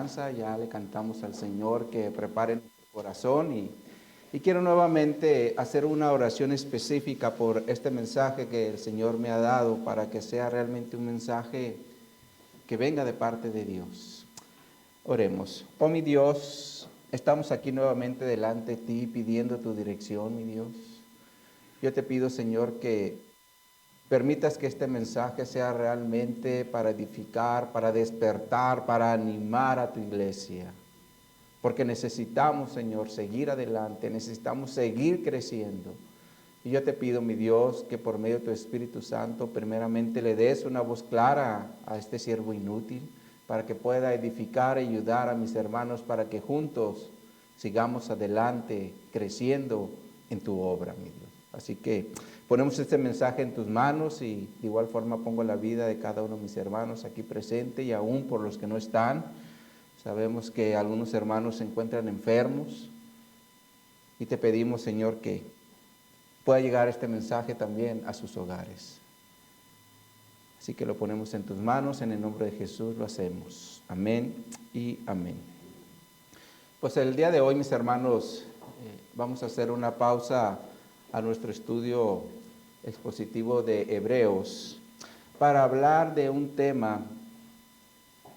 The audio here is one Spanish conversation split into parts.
alabanza, ya le cantamos al Señor que prepare nuestro corazón y quiero nuevamente hacer una oración específica por este mensaje que el Señor me ha dado para que sea realmente un mensaje que venga de parte de Dios. Oremos. Oh mi Dios, estamos aquí nuevamente delante de ti pidiendo tu dirección, mi Dios. Yo te pido, Señor, que permitas que este mensaje sea realmente para edificar, para despertar, para animar a tu iglesia. Porque necesitamos, Señor, seguir adelante, necesitamos seguir creciendo. Y yo te pido, mi Dios, que por medio de tu Espíritu Santo, primeramente le des una voz clara a este siervo inútil, para que pueda edificar y ayudar a mis hermanos, para que juntos sigamos adelante, creciendo en tu obra, mi Dios. Así que ponemos este mensaje en tus manos y de igual forma pongo la vida de cada uno de mis hermanos aquí presente y aún por los que no están. Sabemos que algunos hermanos se encuentran enfermos y te pedimos, Señor, que pueda llegar este mensaje también a sus hogares. Así que lo ponemos en tus manos, en el nombre de Jesús lo hacemos. Amén y amén. Pues el día de hoy, mis hermanos, vamos a hacer una pausa a nuestro estudio expositivo de Hebreos para hablar de un tema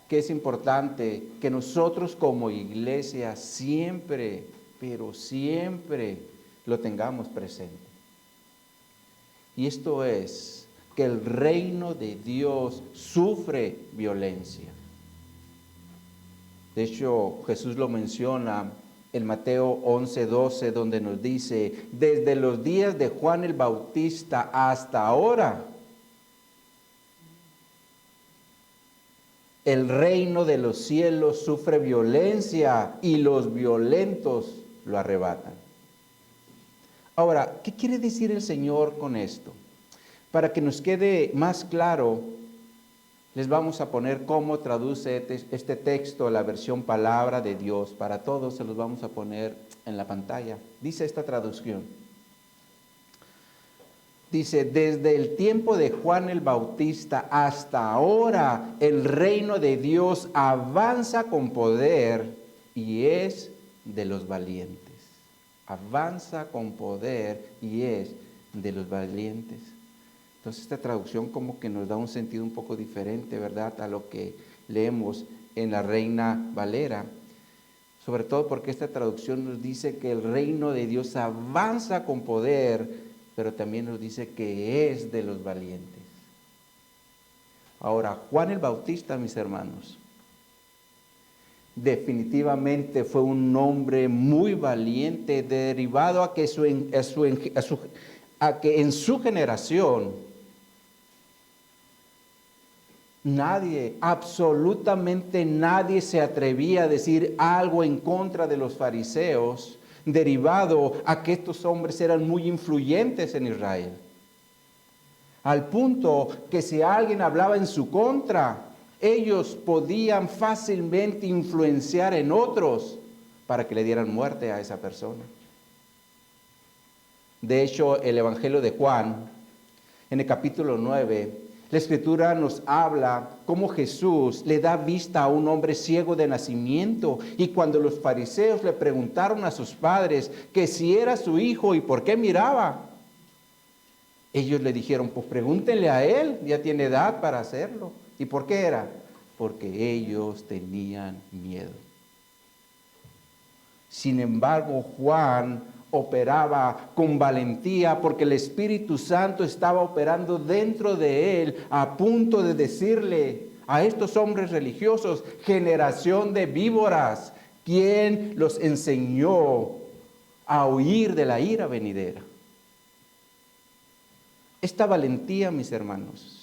que es importante que nosotros como iglesia siempre, pero siempre lo tengamos presente. Y esto es que el reino de Dios sufre violencia. De hecho, Jesús lo menciona en Mateo 11:12, donde nos dice, desde los días de Juan el Bautista hasta ahora, el reino de los cielos sufre violencia y los violentos lo arrebatan. Ahora, ¿qué quiere decir el Señor con esto? Para que nos quede más claro, les vamos a poner cómo traduce este texto, la versión Palabra de Dios. Para todos se los vamos a poner en la pantalla. Dice esta traducción. Dice, desde el tiempo de Juan el Bautista hasta ahora, el reino de Dios avanza con poder y es de los valientes. Avanza con poder y es de los valientes. Entonces esta traducción como que nos da un sentido un poco diferente, ¿verdad?, a lo que leemos en la Reina Valera. Sobre todo porque esta traducción nos dice que el reino de Dios avanza con poder, pero también nos dice que es de los valientes. Ahora, Juan el Bautista, mis hermanos, definitivamente fue un hombre muy valiente, derivado a que en su generación nadie, absolutamente nadie se atrevía a decir algo en contra de los fariseos, derivado a que estos hombres eran muy influyentes en Israel. Al punto que si alguien hablaba en su contra, ellos podían fácilmente influenciar en otros para que le dieran muerte a esa persona. De hecho, el Evangelio de Juan, en el capítulo 9, la Escritura nos habla cómo Jesús le da vista a un hombre ciego de nacimiento, y cuando los fariseos le preguntaron a sus padres que si era su hijo y por qué miraba, ellos le dijeron, pues pregúntenle a él, ya tiene edad para hacerlo. ¿Y por qué era? Porque ellos tenían miedo. Sin embargo, Juan operaba con valentía porque el Espíritu Santo estaba operando dentro de él, a punto de decirle a estos hombres religiosos, generación de víboras, ¿quién los enseñó a huir de la ira venidera? Esta valentía, mis hermanos,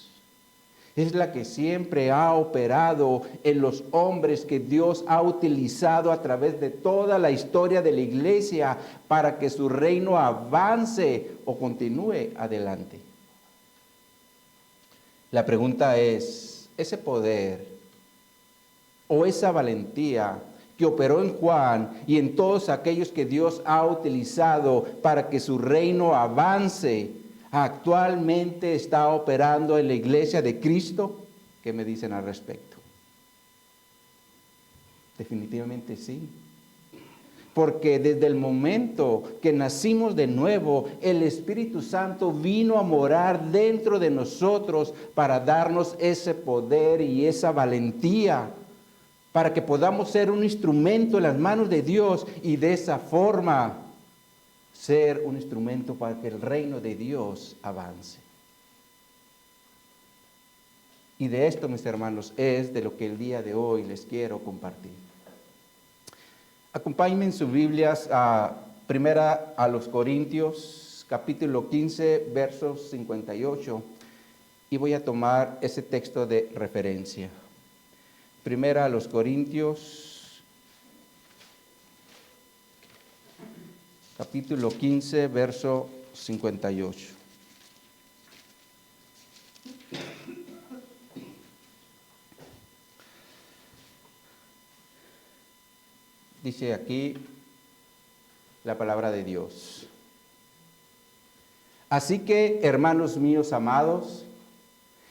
es la que siempre ha operado en los hombres que Dios ha utilizado a través de toda la historia de la iglesia para que su reino avance o continúe adelante. La pregunta es, ¿ese poder o esa valentía que operó en Juan y en todos aquellos que Dios ha utilizado para que su reino avance, actualmente está operando en la iglesia de Cristo? ¿Qué me dicen al respecto? Definitivamente sí. Porque desde el momento que nacimos de nuevo, el Espíritu Santo vino a morar dentro de nosotros para darnos ese poder y esa valentía, para que podamos ser un instrumento en las manos de Dios y de esa forma ser un instrumento para que el reino de Dios avance. Y de esto, mis hermanos, es de lo que el día de hoy les quiero compartir. Acompáñenme en sus Biblias a Primera a los Corintios, capítulo 15, versos 58, y voy a tomar ese texto de referencia. Primera a los Corintios, capítulo 15, verso 58. Dice aquí la palabra de Dios. Así que, hermanos míos amados,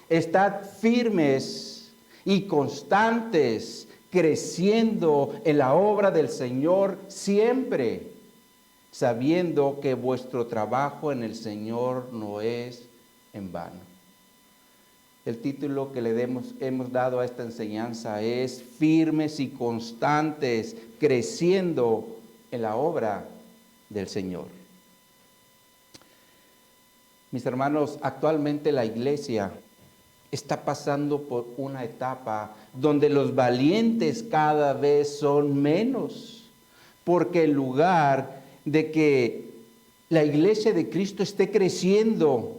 estad firmes y constantes, creciendo en la obra del Señor siempre, sabiendo que vuestro trabajo en el Señor no es en vano. El título que le hemos dado a esta enseñanza es firmes y constantes, creciendo en la obra del Señor. Mis hermanos, actualmente la iglesia está pasando por una etapa donde los valientes cada vez son menos, porque en lugar de que la iglesia de Cristo esté creciendo,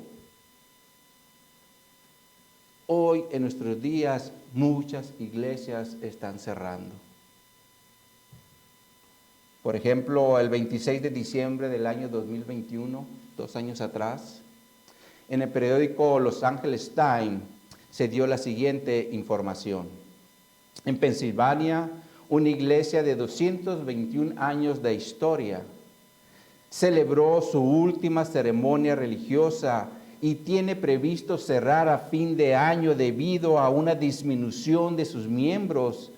hoy en nuestros días muchas iglesias están cerrando. Por ejemplo, el 26 de diciembre del año 2021, 2 años atrás, en el periódico Los Angeles Times se dio la siguiente información. En Pensilvania, una iglesia de 221 años de historia celebró su última ceremonia religiosa y tiene previsto cerrar a fin de año debido a una disminución de sus miembros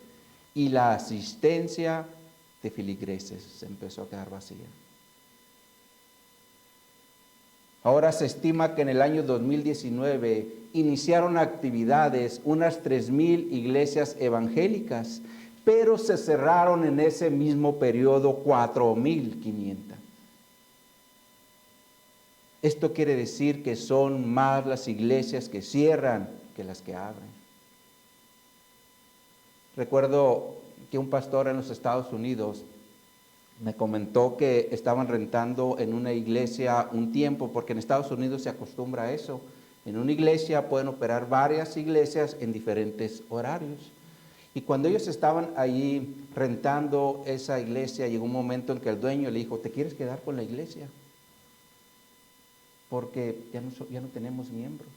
y la asistencia de feligreses se empezó a quedar vacía. Ahora se estima que en el año 2019 iniciaron actividades unas 3,000 iglesias evangélicas, pero se cerraron en ese mismo periodo 4,500. Esto quiere decir que son más las iglesias que cierran que las que abren. Recuerdo que un pastor en los Estados Unidos me comentó que estaban rentando en una iglesia un tiempo, porque en Estados Unidos se acostumbra a eso. En una iglesia pueden operar varias iglesias en diferentes horarios. Y cuando ellos estaban allí rentando esa iglesia, llegó un momento en que el dueño le dijo, ¿te quieres quedar con la iglesia? Porque ya no tenemos miembros.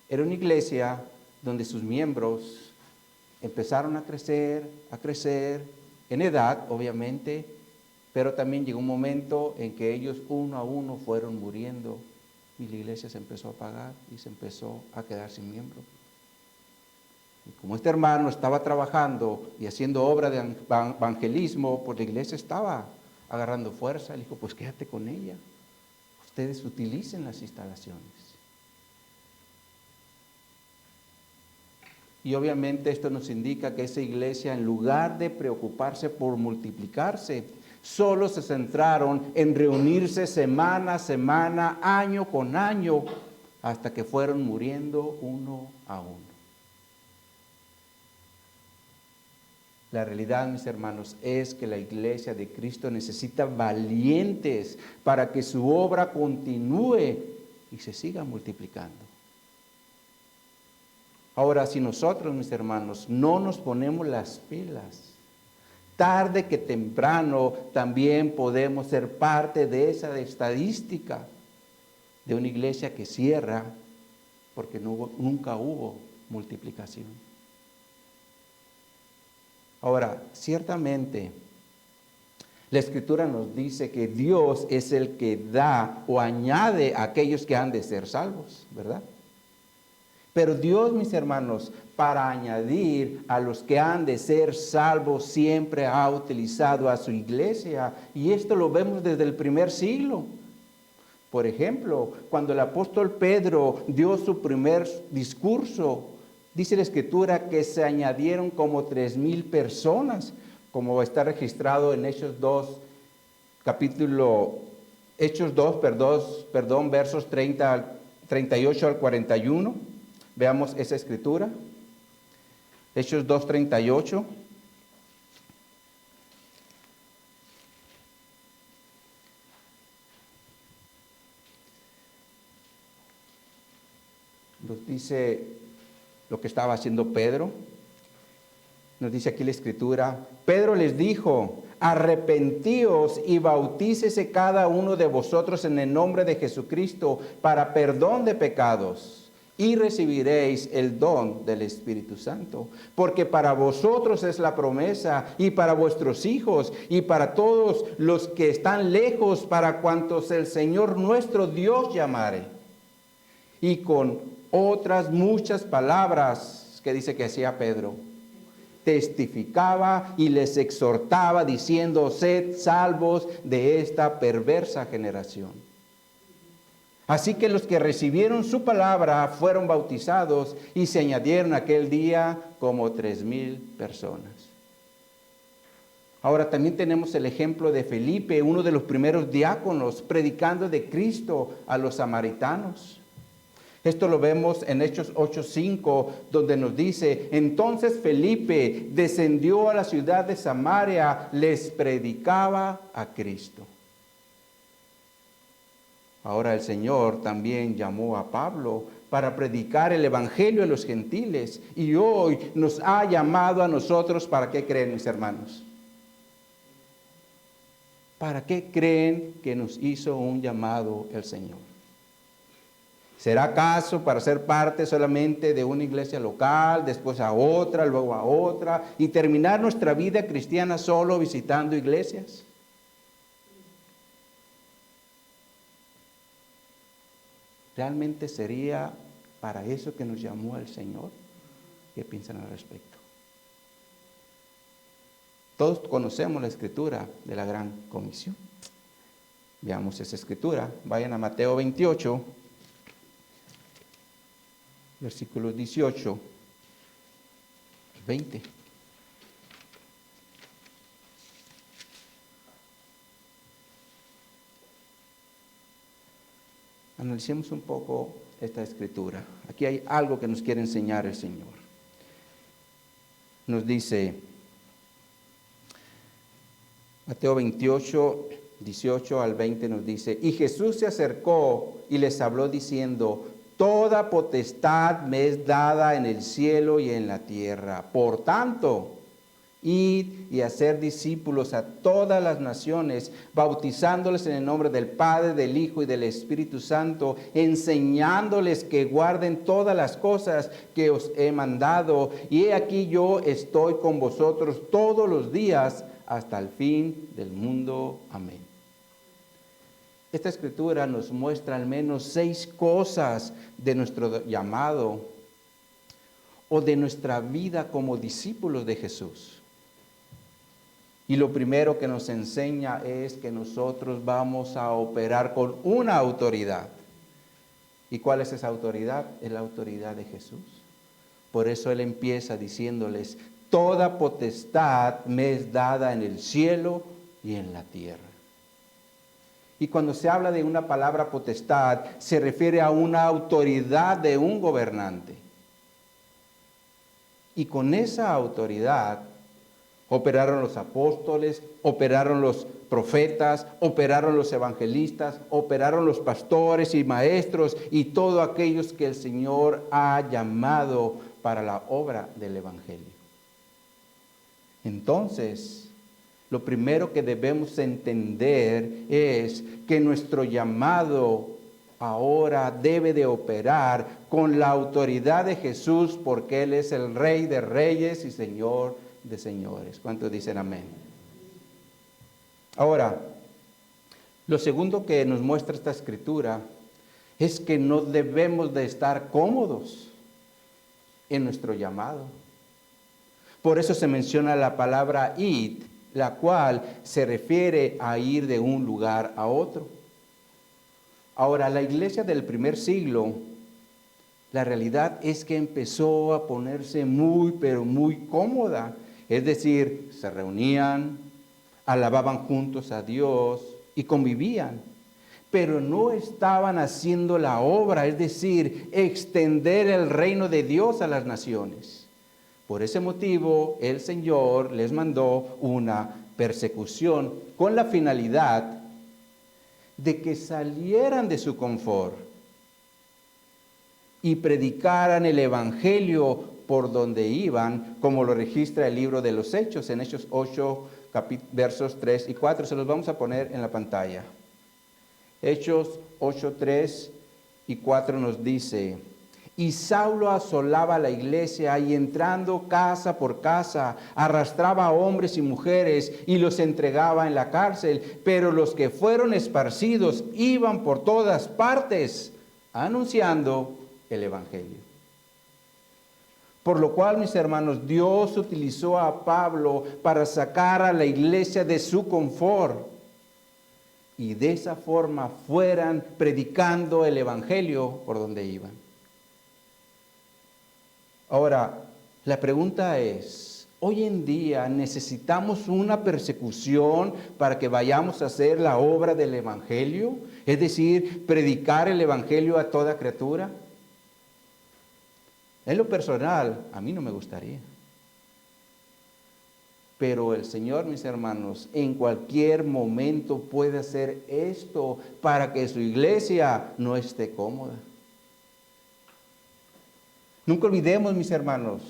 Era una iglesia donde sus miembros empezaron a crecer en edad, obviamente, pero también llegó un momento en que ellos uno a uno fueron muriendo y la iglesia se empezó a apagar y se empezó a quedar sin miembros. Y como este hermano estaba trabajando y haciendo obra de evangelismo, pues la iglesia estaba agarrando fuerza. Le dijo, pues quédate con ella. Ustedes utilicen las instalaciones. Y obviamente esto nos indica que esa iglesia, en lugar de preocuparse por multiplicarse, solo se centraron en reunirse semana a semana, año con año, hasta que fueron muriendo uno a uno. La realidad, mis hermanos, es que la iglesia de Cristo necesita valientes para que su obra continúe y se siga multiplicando. Ahora, si nosotros, mis hermanos, no nos ponemos las pilas, tarde que temprano también podemos ser parte de esa estadística de una iglesia que cierra porque nunca hubo multiplicación. Ahora, ciertamente, la Escritura nos dice que Dios es el que da o añade a aquellos que han de ser salvos, ¿verdad? Pero Dios, mis hermanos, para añadir a los que han de ser salvos, siempre ha utilizado a su iglesia. Y esto lo vemos desde el primer siglo. Por ejemplo, cuando el apóstol Pedro dio su primer discurso, dice la Escritura que se añadieron como 3,000 personas, como está registrado en Hechos 2, versos 38 al 41. Veamos esa escritura. Hechos 2:38. Nos dice lo que estaba haciendo Pedro. Nos dice aquí la escritura: Pedro les dijo: arrepentíos y bautícese cada uno de vosotros en el nombre de Jesucristo para perdón de pecados, y recibiréis el don del Espíritu Santo. Porque para vosotros es la promesa, y para vuestros hijos, y para todos los que están lejos, para cuantos el Señor nuestro Dios llamare. Y con otras muchas palabras que dice que hacía Pedro, testificaba y les exhortaba diciendo: sed salvos de esta perversa generación. Así que los que recibieron su palabra fueron bautizados y se añadieron aquel día como 3,000 personas. Ahora también tenemos el ejemplo de Felipe, uno de los primeros diáconos, predicando de Cristo a los samaritanos. Esto lo vemos en Hechos 8:5, donde nos dice: entonces Felipe descendió a la ciudad de Samaria, les predicaba a Cristo. Ahora el Señor también llamó a Pablo para predicar el evangelio a los gentiles, y hoy nos ha llamado a nosotros. ¿Para qué creen, mis hermanos? ¿Para qué creen que nos hizo un llamado el Señor? ¿Será acaso para ser parte solamente de una iglesia local, después a otra, luego a otra, y terminar nuestra vida cristiana solo visitando iglesias? ¿Realmente sería para eso que nos llamó el Señor? ¿Qué piensan al respecto? Todos conocemos la escritura de la Gran Comisión. Veamos esa escritura. Vayan a Mateo 28, versículos 18 al 20. Analicemos un poco esta escritura. Aquí hay algo que nos quiere enseñar el Señor. Nos dice Mateo 28, 18 al 20, nos dice: y Jesús se acercó y les habló diciendo: toda potestad me es dada en el cielo y en la tierra. Por tanto, id y hacer discípulos a todas las naciones, bautizándoles en el nombre del Padre, del Hijo y del Espíritu Santo, enseñándoles que guarden todas las cosas que os he mandado. Y he aquí yo estoy con vosotros todos los días hasta el fin del mundo. Amén. Esta escritura nos muestra al menos 6 cosas de nuestro llamado o de nuestra vida como discípulos de Jesús. Y lo primero que nos enseña es que nosotros vamos a operar con una autoridad. ¿Y cuál es esa autoridad? Es la autoridad de Jesús. Por eso Él empieza diciéndoles: toda potestad me es dada en el cielo y en la tierra. Y cuando se habla de una palabra potestad, se refiere a una autoridad de un gobernante. Y con esa autoridad operaron los apóstoles, operaron los profetas, operaron los evangelistas, operaron los pastores y maestros y todos aquellos que el Señor ha llamado para la obra del evangelio. Entonces, lo primero que debemos entender es que nuestro llamado ahora debe de operar con la autoridad de Jesús, porque Él es el Rey de Reyes y Señor de señores. ¿Cuántos dicen amén? Ahora, lo segundo que nos muestra esta escritura es que no debemos de estar cómodos. en nuestro llamado. Por eso se menciona la palabra id, la cual se refiere a ir de un lugar a otro. Ahora, la iglesia del primer siglo, la realidad es que empezó a ponerse muy, pero muy cómoda. Es decir, se reunían, alababan juntos a Dios y convivían, pero no estaban haciendo la obra, es decir, extender el reino de Dios a las naciones. Por ese motivo, el Señor les mandó una persecución con la finalidad de que salieran de su confort y predicaran el evangelio por donde iban, como lo registra el libro de los Hechos, en Hechos 8, versos 3 y 4. Se los vamos a poner en la pantalla. Hechos 8, 3 y 4 nos dice: y Saulo asolaba la iglesia y entrando casa por casa, arrastraba a hombres y mujeres y los entregaba en la cárcel. Pero los que fueron esparcidos iban por todas partes anunciando el evangelio. Por lo cual, mis hermanos, Dios utilizó a Pablo para sacar a la iglesia de su confort y de esa forma fueran predicando el evangelio por donde iban. Ahora, la pregunta es, ¿hoy en día necesitamos una persecución para que vayamos a hacer la obra del evangelio? Es decir, predicar el evangelio a toda criatura. En lo personal, a mí no me gustaría. Pero el Señor, mis hermanos, en cualquier momento puede hacer esto para que su iglesia no esté cómoda. Nunca olvidemos, mis hermanos,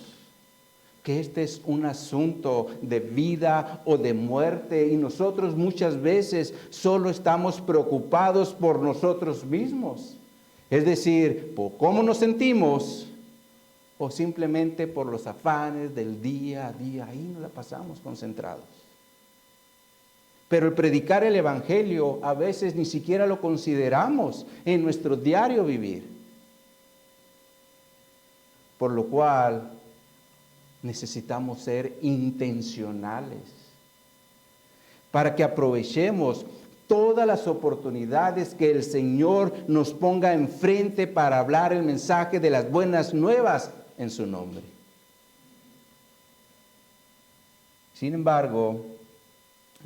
que este es un asunto de vida o de muerte y nosotros muchas veces solo estamos preocupados por nosotros mismos. Es decir, por cómo nos sentimos o simplemente por los afanes del día a día. Ahí nos la pasamos concentrados. Pero el predicar el evangelio a veces ni siquiera lo consideramos en nuestro diario vivir. Por lo cual necesitamos ser intencionales para que aprovechemos todas las oportunidades que el Señor nos ponga enfrente para hablar el mensaje de las buenas nuevas en su nombre. Sin embargo,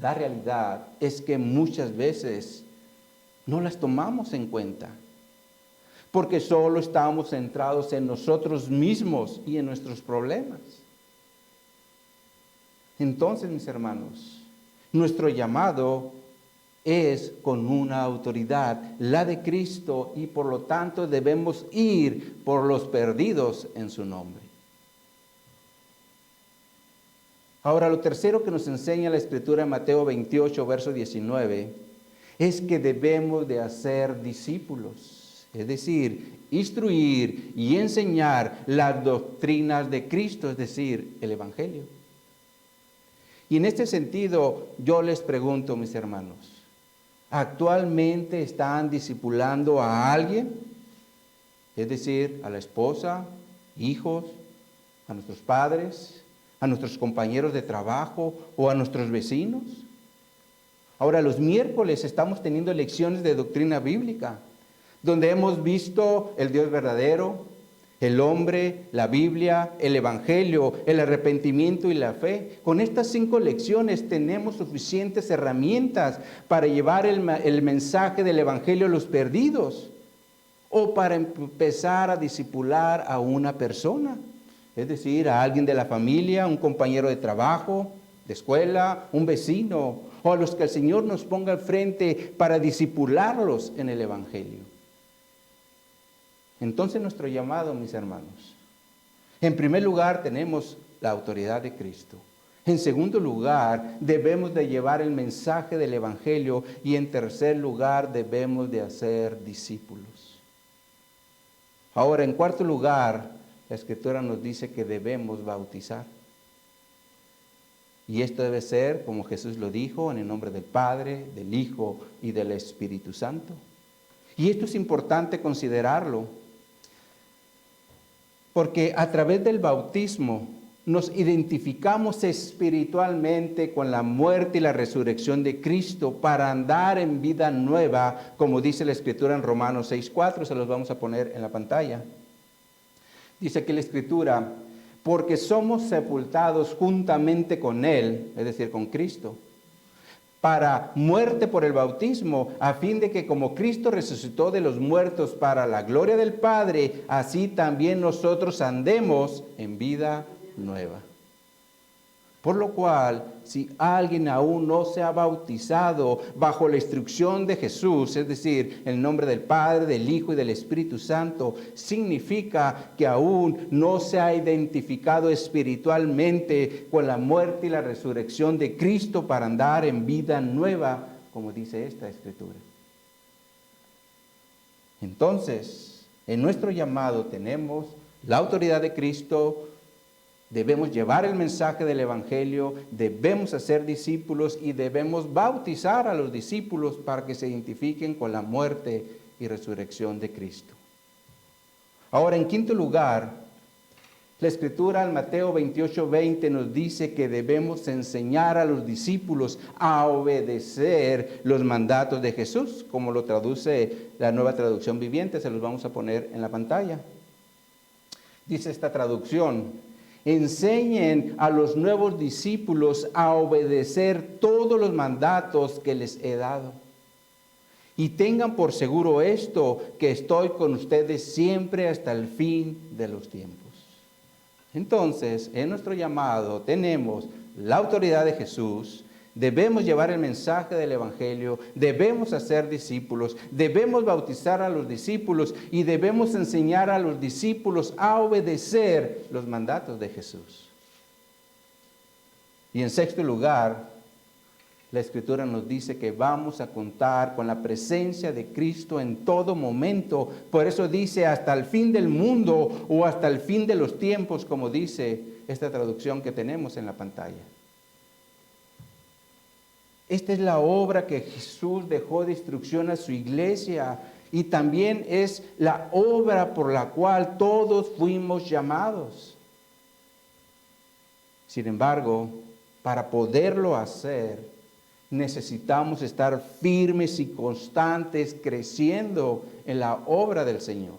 la realidad es que muchas veces no las tomamos en cuenta, porque solo estamos centrados en nosotros mismos y en nuestros problemas. Entonces, mis hermanos, nuestro llamado es con una autoridad, la de Cristo, y por lo tanto debemos ir por los perdidos en su nombre. Ahora, lo tercero que nos enseña la Escritura en Mateo 28, verso 19, es que debemos de hacer discípulos. Es decir, instruir y enseñar las doctrinas de Cristo, es decir, el evangelio. Y en este sentido, yo les pregunto, mis hermanos, ¿actualmente están discipulando a alguien? Es decir, a la esposa, hijos, a nuestros padres, a nuestros compañeros de trabajo o a nuestros vecinos. Ahora, los miércoles estamos teniendo lecciones de doctrina bíblica, donde hemos visto el Dios verdadero, el hombre, la Biblia, el evangelio, el arrepentimiento y la fe. Con estas 5 lecciones tenemos suficientes herramientas para llevar el mensaje del evangelio a los perdidos o para empezar a discipular a una persona, es decir, a alguien de la familia, un compañero de trabajo, de escuela, un vecino, o a los que el Señor nos ponga al frente para discipularlos en el evangelio. Entonces nuestro llamado, mis hermanos, en primer lugar tenemos la autoridad de Cristo. En segundo lugar, debemos de llevar el mensaje del evangelio y en tercer lugar, debemos de hacer discípulos. Ahora, en cuarto lugar, la Escritura nos dice que debemos bautizar. Y esto debe ser, como Jesús lo dijo, en el nombre del Padre, del Hijo y del Espíritu Santo. Y esto es importante considerarlo, Porque a través del bautismo nos identificamos espiritualmente con la muerte y la resurrección de Cristo para andar en vida nueva, como dice la Escritura en Romanos 6:4, se los vamos a poner en la pantalla. Dice aquí la Escritura, porque somos sepultados juntamente con Él, es decir, con Cristo, para muerte por el bautismo, a fin de que como Cristo resucitó de los muertos para la gloria del Padre, así también nosotros andemos en vida nueva. Por lo cual, si alguien aún no se ha bautizado bajo la instrucción de Jesús, es decir, en el nombre del Padre, del Hijo y del Espíritu Santo, significa que aún no se ha identificado espiritualmente con la muerte y la resurrección de Cristo para andar en vida nueva, como dice esta Escritura. Entonces, en nuestro llamado tenemos la autoridad de Cristo. Debemos llevar el mensaje del Evangelio, debemos hacer discípulos y debemos bautizar a los discípulos para que se identifiquen con la muerte y resurrección de Cristo. Ahora, en quinto lugar, la Escritura en Mateo 28:20 nos dice que debemos enseñar a los discípulos a obedecer los mandatos de Jesús, como lo traduce la Nueva Traducción Viviente, se los vamos a poner en la pantalla. Dice esta traducción: enseñen a los nuevos discípulos a obedecer todos los mandatos que les he dado. Y tengan por seguro esto, que estoy con ustedes siempre hasta el fin de los tiempos. Entonces, en nuestro llamado tenemos la autoridad de Jesús. Debemos llevar el mensaje del Evangelio, debemos hacer discípulos, debemos bautizar a los discípulos y debemos enseñar a los discípulos a obedecer los mandatos de Jesús. Y en sexto lugar, la Escritura nos dice que vamos a contar con la presencia de Cristo en todo momento. Por eso dice hasta el fin del mundo o hasta el fin de los tiempos, como dice esta traducción que tenemos en la pantalla. Esta es la obra que Jesús dejó de instrucción a su iglesia y también es la obra por la cual todos fuimos llamados. Sin embargo, para poderlo hacer, necesitamos estar firmes y constantes creciendo en la obra del Señor.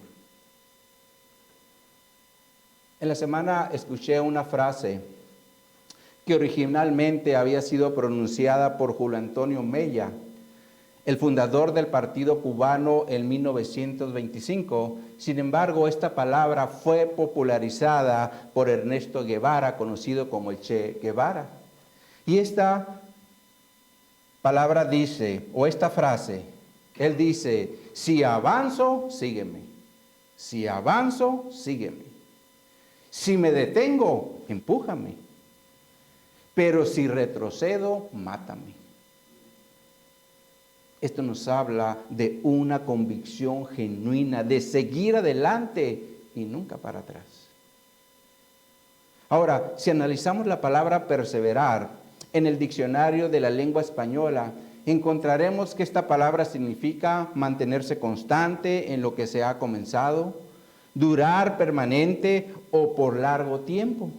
En la semana escuché una frase que originalmente había sido pronunciada por Julio Antonio Mella, el fundador del Partido Cubano en 1925. Sin embargo, esta palabra fue popularizada por Ernesto Guevara, conocido como el Che Guevara. Y esta palabra dice, o esta frase, él dice: si avanzo, sígueme. Si avanzo, sígueme. Si me detengo, empújame. Pero si retrocedo, mátame. Esto nos habla de una convicción genuina, de seguir adelante y nunca para atrás. Ahora, si analizamos la palabra perseverar en el diccionario de la lengua española, encontraremos que esta palabra significa mantenerse constante en lo que se ha comenzado, durar permanente o por largo tiempo.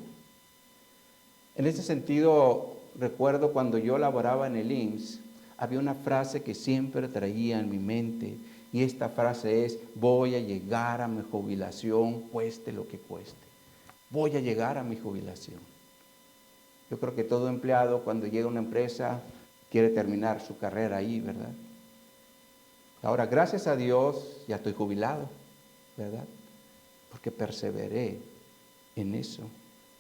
En ese sentido, recuerdo cuando yo laboraba en el IMSS, había una frase que siempre traía en mi mente, y esta frase es: voy a llegar a mi jubilación, cueste lo que cueste. Voy a llegar a mi jubilación. Yo creo que todo empleado, cuando llega a una empresa, quiere terminar su carrera ahí, ¿verdad? Ahora, gracias a Dios, ya estoy jubilado, ¿verdad? Porque perseveré en eso.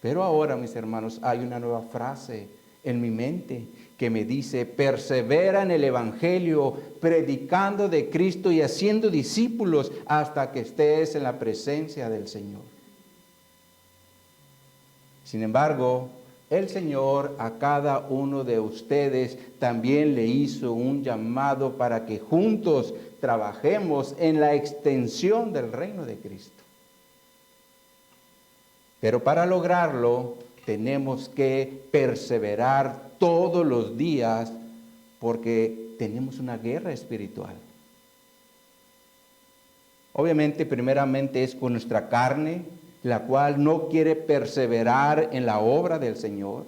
Pero ahora, mis hermanos, hay una nueva frase en mi mente que me dice: persevera en el Evangelio, predicando de Cristo y haciendo discípulos hasta que estés en la presencia del Señor. Sin embargo, el Señor a cada uno de ustedes también le hizo un llamado para que juntos trabajemos en la extensión del reino de Cristo. Pero para lograrlo tenemos que perseverar todos los días, porque tenemos una guerra espiritual. Obviamente, primeramente es con nuestra carne, la cual no quiere perseverar en la obra del Señor.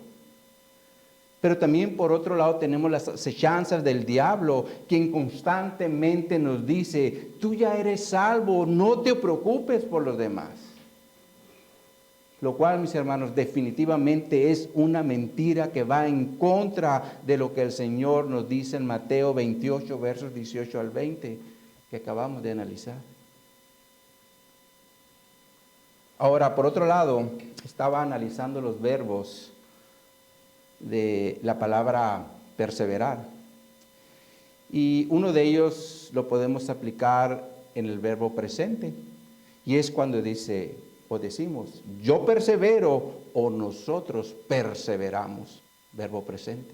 Pero también por otro lado tenemos las acechanzas del diablo, quien constantemente nos dice, tú ya eres salvo, no te preocupes por los demás. Lo cual, mis hermanos, definitivamente es una mentira que va en contra de lo que el Señor nos dice en Mateo 28, versos 18 al 20, que acabamos de analizar. Ahora, por otro lado, estaba analizando los verbos de la palabra perseverar. Y uno de ellos lo podemos aplicar en el verbo presente. Y es cuando dice o decimos, yo persevero o nosotros perseveramos. Verbo presente.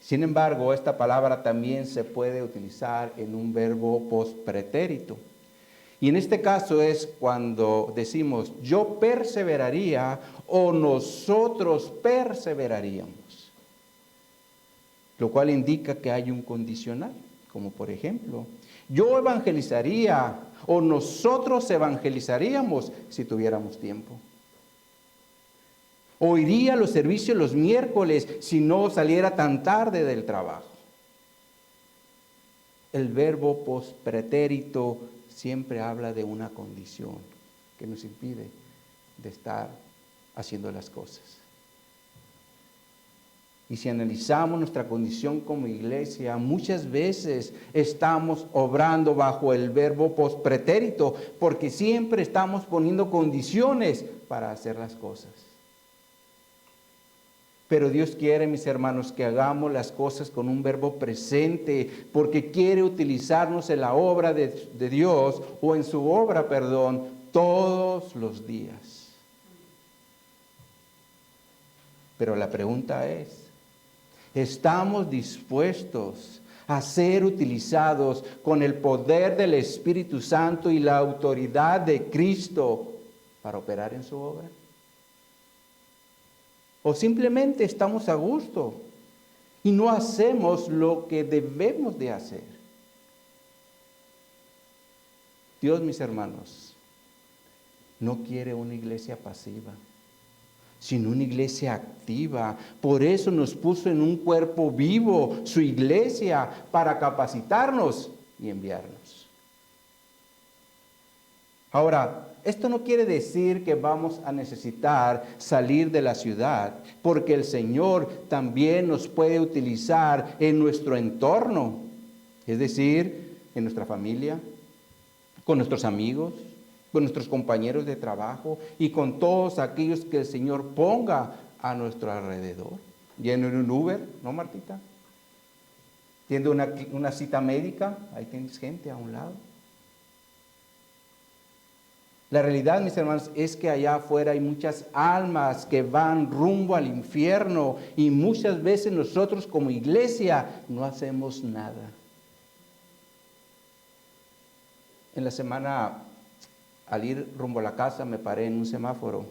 Sin embargo, esta palabra también se puede utilizar en un verbo pospretérito. Y en este caso es cuando decimos, yo perseveraría o nosotros perseveraríamos. Lo cual indica que hay un condicional, como por ejemplo, yo evangelizaría o nosotros evangelizaríamos si tuviéramos tiempo. O iría a los servicios los miércoles si no saliera tan tarde del trabajo. El verbo pospretérito siempre habla de una condición que nos impide de estar haciendo las cosas. Y si analizamos nuestra condición como iglesia, muchas veces estamos obrando bajo el verbo pospretérito, porque siempre estamos poniendo condiciones para hacer las cosas. Pero Dios quiere, mis hermanos, que hagamos las cosas con un verbo presente, porque quiere utilizarnos en la obra de Dios, o en su obra, todos los días. Pero la pregunta es, ¿estamos dispuestos a ser utilizados con el poder del Espíritu Santo y la autoridad de Cristo para operar en su obra? ¿O simplemente estamos a gusto y no hacemos lo que debemos de hacer? Dios, mis hermanos, no quiere una iglesia pasiva, sino una iglesia activa. Por eso nos puso en un cuerpo vivo, su iglesia, para capacitarnos y enviarnos. Ahora, esto no quiere decir que vamos a necesitar salir de la ciudad, porque el Señor también nos puede utilizar en nuestro entorno, es decir, en nuestra familia, con nuestros amigos, con nuestros compañeros de trabajo y con todos aquellos que el Señor ponga a nuestro alrededor. Yendo en un Uber, ¿no, Martita? Yendo una cita médica, ahí tienes gente a un lado. La realidad, mis hermanos, es que allá afuera hay muchas almas que van rumbo al infierno y muchas veces nosotros como iglesia no hacemos nada. En la semana, al ir rumbo a la casa, me paré en un semáforo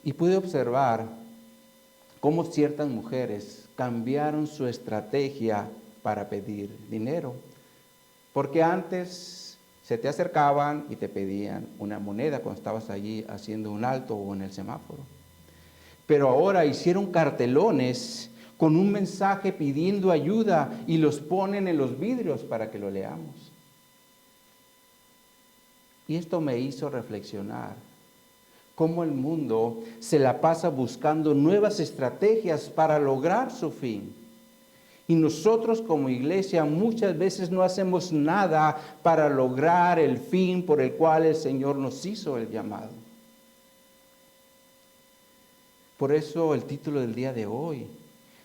y pude observar cómo ciertas mujeres cambiaron su estrategia para pedir dinero. Porque antes se te acercaban y te pedían una moneda cuando estabas allí haciendo un alto o en el semáforo. Pero ahora hicieron cartelones con un mensaje pidiendo ayuda y los ponen en los vidrios para que lo leamos. Y esto me hizo reflexionar cómo el mundo se la pasa buscando nuevas estrategias para lograr su fin. Y nosotros como iglesia muchas veces no hacemos nada para lograr el fin por el cual el Señor nos hizo el llamado. Por eso el título del día de hoy,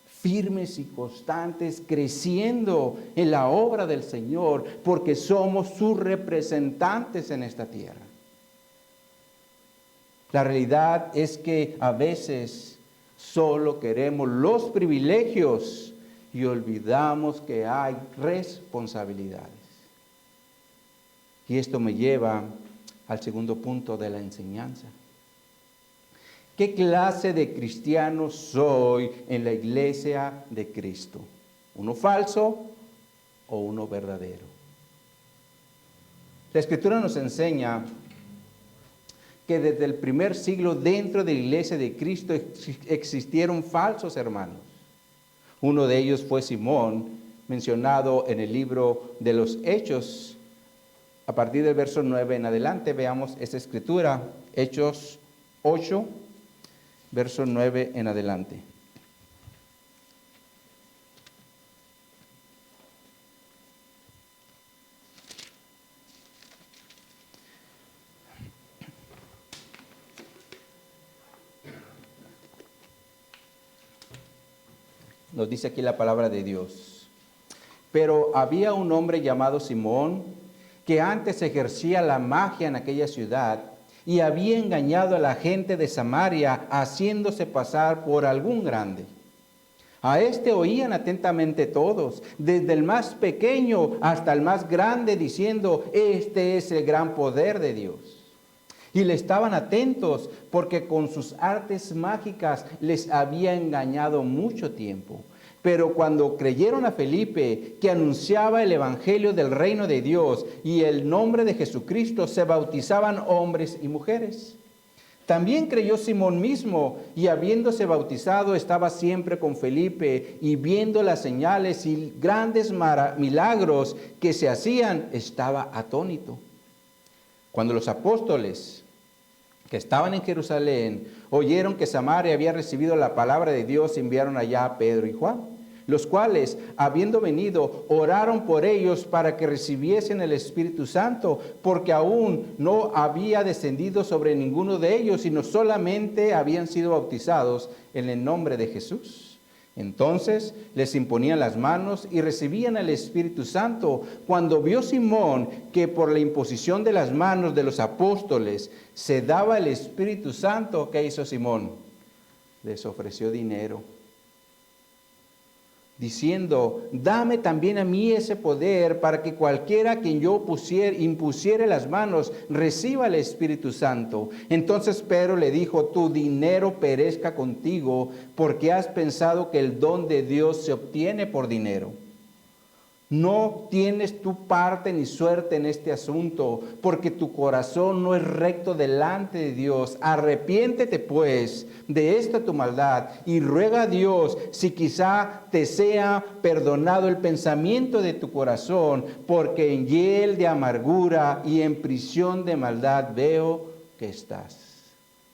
firmes y constantes, creciendo en la obra del Señor, porque somos sus representantes en esta tierra. La realidad es que a veces solo queremos los privilegios y olvidamos que hay responsabilidades. Y esto me lleva al segundo punto de la enseñanza. ¿Qué clase de cristiano soy en la iglesia de Cristo? ¿Uno falso o uno verdadero? La Escritura nos enseña que desde el primer siglo dentro de la iglesia de Cristo existieron falsos hermanos. Uno de ellos fue Simón, mencionado en el libro de los Hechos. A partir del verso 9 en adelante, veamos esta escritura, Hechos 8, verso 9 en adelante. Nos dice aquí la palabra de Dios. Pero había un hombre llamado Simón, que antes ejercía la magia en aquella ciudad y había engañado a la gente de Samaria, haciéndose pasar por algún grande. A este oían atentamente todos, desde el más pequeño hasta el más grande, diciendo: este es el gran poder de Dios. Y le estaban atentos, porque con sus artes mágicas les había engañado mucho tiempo. Pero cuando creyeron a Felipe, que anunciaba el evangelio del reino de Dios y el nombre de Jesucristo, se bautizaban hombres y mujeres. También creyó Simón mismo, y habiéndose bautizado estaba siempre con Felipe, y viendo las señales y grandes milagros que se hacían, estaba atónito. Cuando los apóstoles que estaban en Jerusalén oyeron que Samaria había recibido la palabra de Dios, enviaron allá a Pedro y Juan, los cuales, habiendo venido, oraron por ellos para que recibiesen el Espíritu Santo, porque aún no había descendido sobre ninguno de ellos, sino solamente habían sido bautizados en el nombre de Jesús. Entonces les imponían las manos y recibían el Espíritu Santo. Cuando vio Simón que por la imposición de las manos de los apóstoles se daba el Espíritu Santo, ¿qué hizo Simón? Les ofreció dinero, diciendo: dame también a mí ese poder, para que cualquiera a quien yo impusiere las manos reciba el Espíritu Santo. Entonces Pedro le dijo: tu dinero perezca contigo, porque has pensado que el don de Dios se obtiene por dinero. No tienes tu parte ni suerte en este asunto, porque tu corazón no es recto delante de Dios. Arrepiéntete pues de esta tu maldad y ruega a Dios si quizá te sea perdonado el pensamiento de tu corazón, porque en hiel de amargura y en prisión de maldad veo que estás.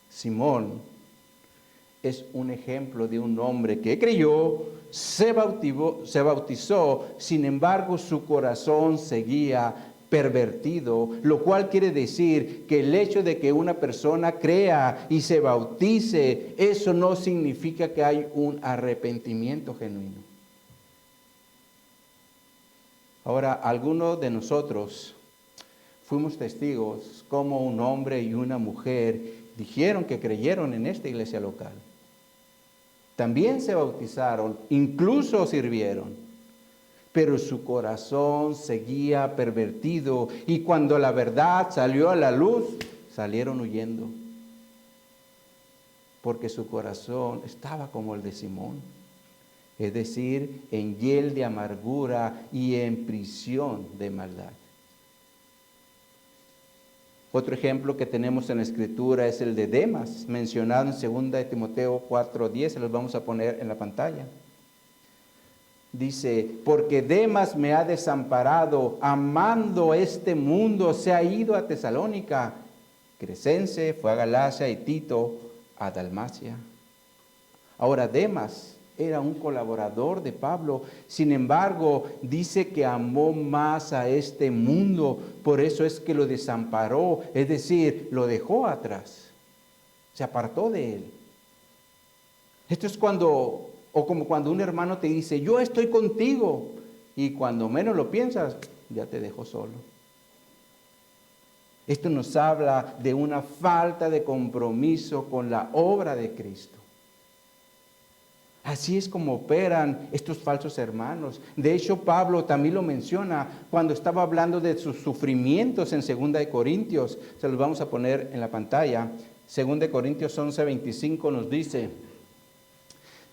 Simón es un ejemplo de un hombre que creyó, se bautizó, sin embargo su corazón seguía pervertido, lo cual quiere decir que el hecho de que una persona crea y se bautice, eso no significa que hay un arrepentimiento genuino. Ahora, algunos de nosotros fuimos testigos como un hombre y una mujer dijeron que creyeron en esta iglesia local. También se bautizaron, incluso sirvieron, pero su corazón seguía pervertido, y cuando la verdad salió a la luz, salieron huyendo, porque su corazón estaba como el de Simón, es decir, en hiel de amargura y en prisión de maldad. Otro ejemplo que tenemos en la Escritura es el de Demas, mencionado en 2 Timoteo 4:10, se los vamos a poner en la pantalla. Dice: porque Demas me ha desamparado, amando este mundo, se ha ido a Tesalónica. Crescense fue a Galacia y Tito a Dalmacia. Ahora, Demas era un colaborador de Pablo, sin embargo, dice que amó más a este mundo, por eso es que lo desamparó, es decir, lo dejó atrás, se apartó de él. Esto es como cuando un hermano te dice: yo estoy contigo, y cuando menos lo piensas, ya te dejó solo. Esto nos habla de una falta de compromiso con la obra de Cristo. Así es como operan estos falsos hermanos. De hecho, Pablo también lo menciona cuando estaba hablando de sus sufrimientos en 2 Corintios. Se los vamos a poner en la pantalla. 2 Corintios 11:25 nos dice: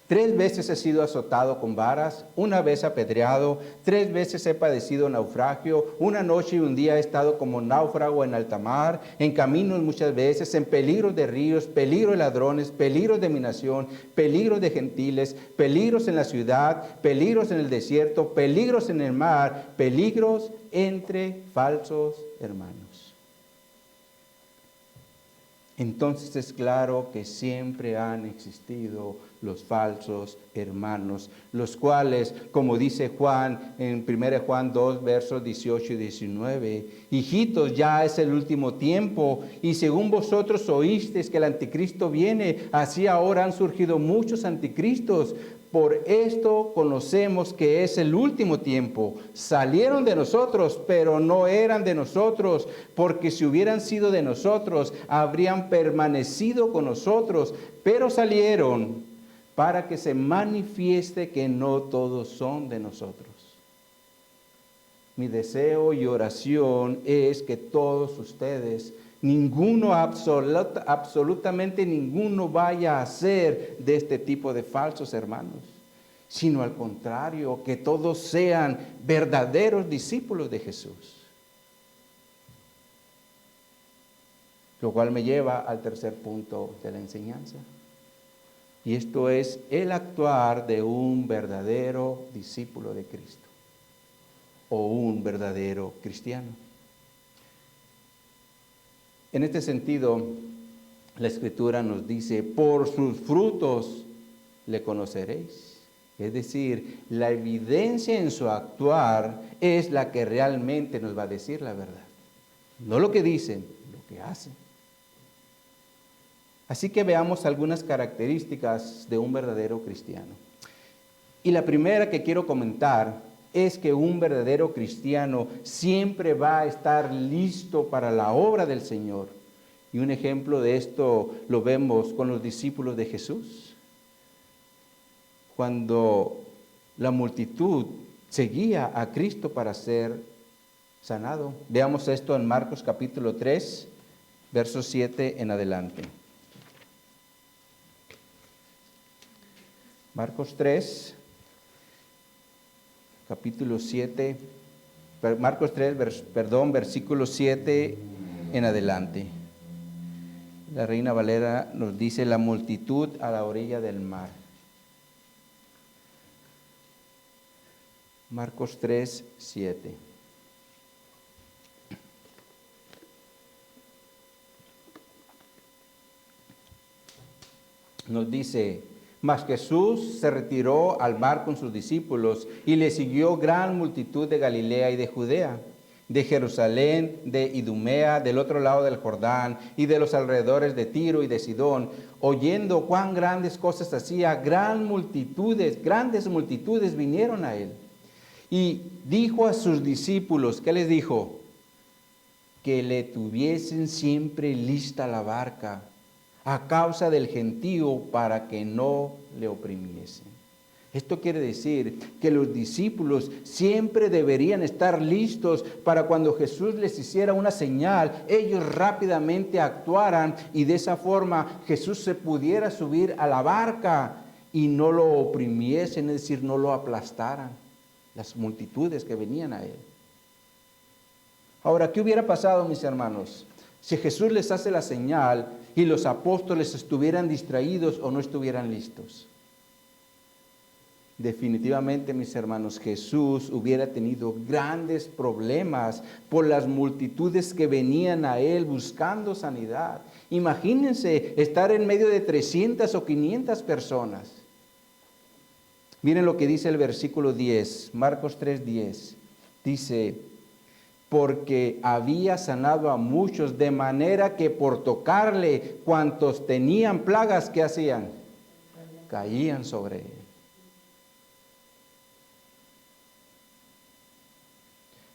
3 veces he sido azotado con varas, 1 vez apedreado, 3 veces he padecido naufragio, 1 noche y 1 día he estado como náufrago en alta mar, en caminos muchas veces, en peligros de ríos, peligro de ladrones, peligros de minación, peligros de gentiles, peligros en la ciudad, peligros en el desierto, peligros en el mar, peligros entre falsos hermanos. Entonces es claro que siempre han existido los falsos hermanos, los cuales, como dice Juan en 1 Juan 2, versos 18 y 19, hijitos, ya es el último tiempo, y según vosotros oísteis que el anticristo viene, así ahora han surgido muchos anticristos. Por esto conocemos que es el último tiempo. Salieron de nosotros, pero no eran de nosotros, porque si hubieran sido de nosotros, habrían permanecido con nosotros, pero salieron para que se manifieste que no todos son de nosotros. Mi deseo y oración es que todos ustedes, ninguno, absolutamente ninguno vaya a ser de este tipo de falsos hermanos, sino al contrario, que todos sean verdaderos discípulos de Jesús. Lo cual me lleva al tercer punto de la enseñanza. Y esto es el actuar de un verdadero discípulo de Cristo o un verdadero cristiano. En este sentido, la Escritura nos dice, por sus frutos le conoceréis. Es decir, la evidencia en su actuar es la que realmente nos va a decir la verdad. No lo que dicen, lo que hacen. Así que veamos algunas características de un verdadero cristiano. Y la primera que quiero comentar es que un verdadero cristiano siempre va a estar listo para la obra del Señor. Y un ejemplo de esto lo vemos con los discípulos de Jesús. Cuando la multitud seguía a Cristo para ser sanado. Veamos esto en Marcos capítulo 3, versos 7 en adelante. Marcos 3, capítulo 7, Marcos 3, versículo 7 en adelante. La Reina Valera nos dice, la multitud a la orilla del mar. Marcos 3, 7. Nos dice, mas Jesús se retiró al mar con sus discípulos y le siguió gran multitud de Galilea y de Judea, de Jerusalén, de Idumea, del otro lado del Jordán y de los alrededores de Tiro y de Sidón, oyendo cuán grandes cosas hacía, grandes multitudes vinieron a él. Y dijo a sus discípulos, ¿qué les dijo? Que le tuviesen siempre lista la barca a causa del gentío para que no le oprimiesen. Esto quiere decir que los discípulos siempre deberían estar listos para cuando Jesús les hiciera una señal, ellos rápidamente actuaran y de esa forma Jesús se pudiera subir a la barca y no lo oprimiesen, es decir, no lo aplastaran las multitudes que venían a él. Ahora, ¿qué hubiera pasado, mis hermanos, si Jesús les hace la señal y los apóstoles estuvieran distraídos o no estuvieran listos? Definitivamente, mis hermanos, Jesús hubiera tenido grandes problemas por las multitudes que venían a él buscando sanidad. Imagínense estar en medio de 300 o 500 personas. Miren lo que dice el versículo 10, Marcos 3:10. Dice, porque había sanado a muchos, de manera que por tocarle, cuantos tenían plagas, ¿qué hacían? Caían sobre él.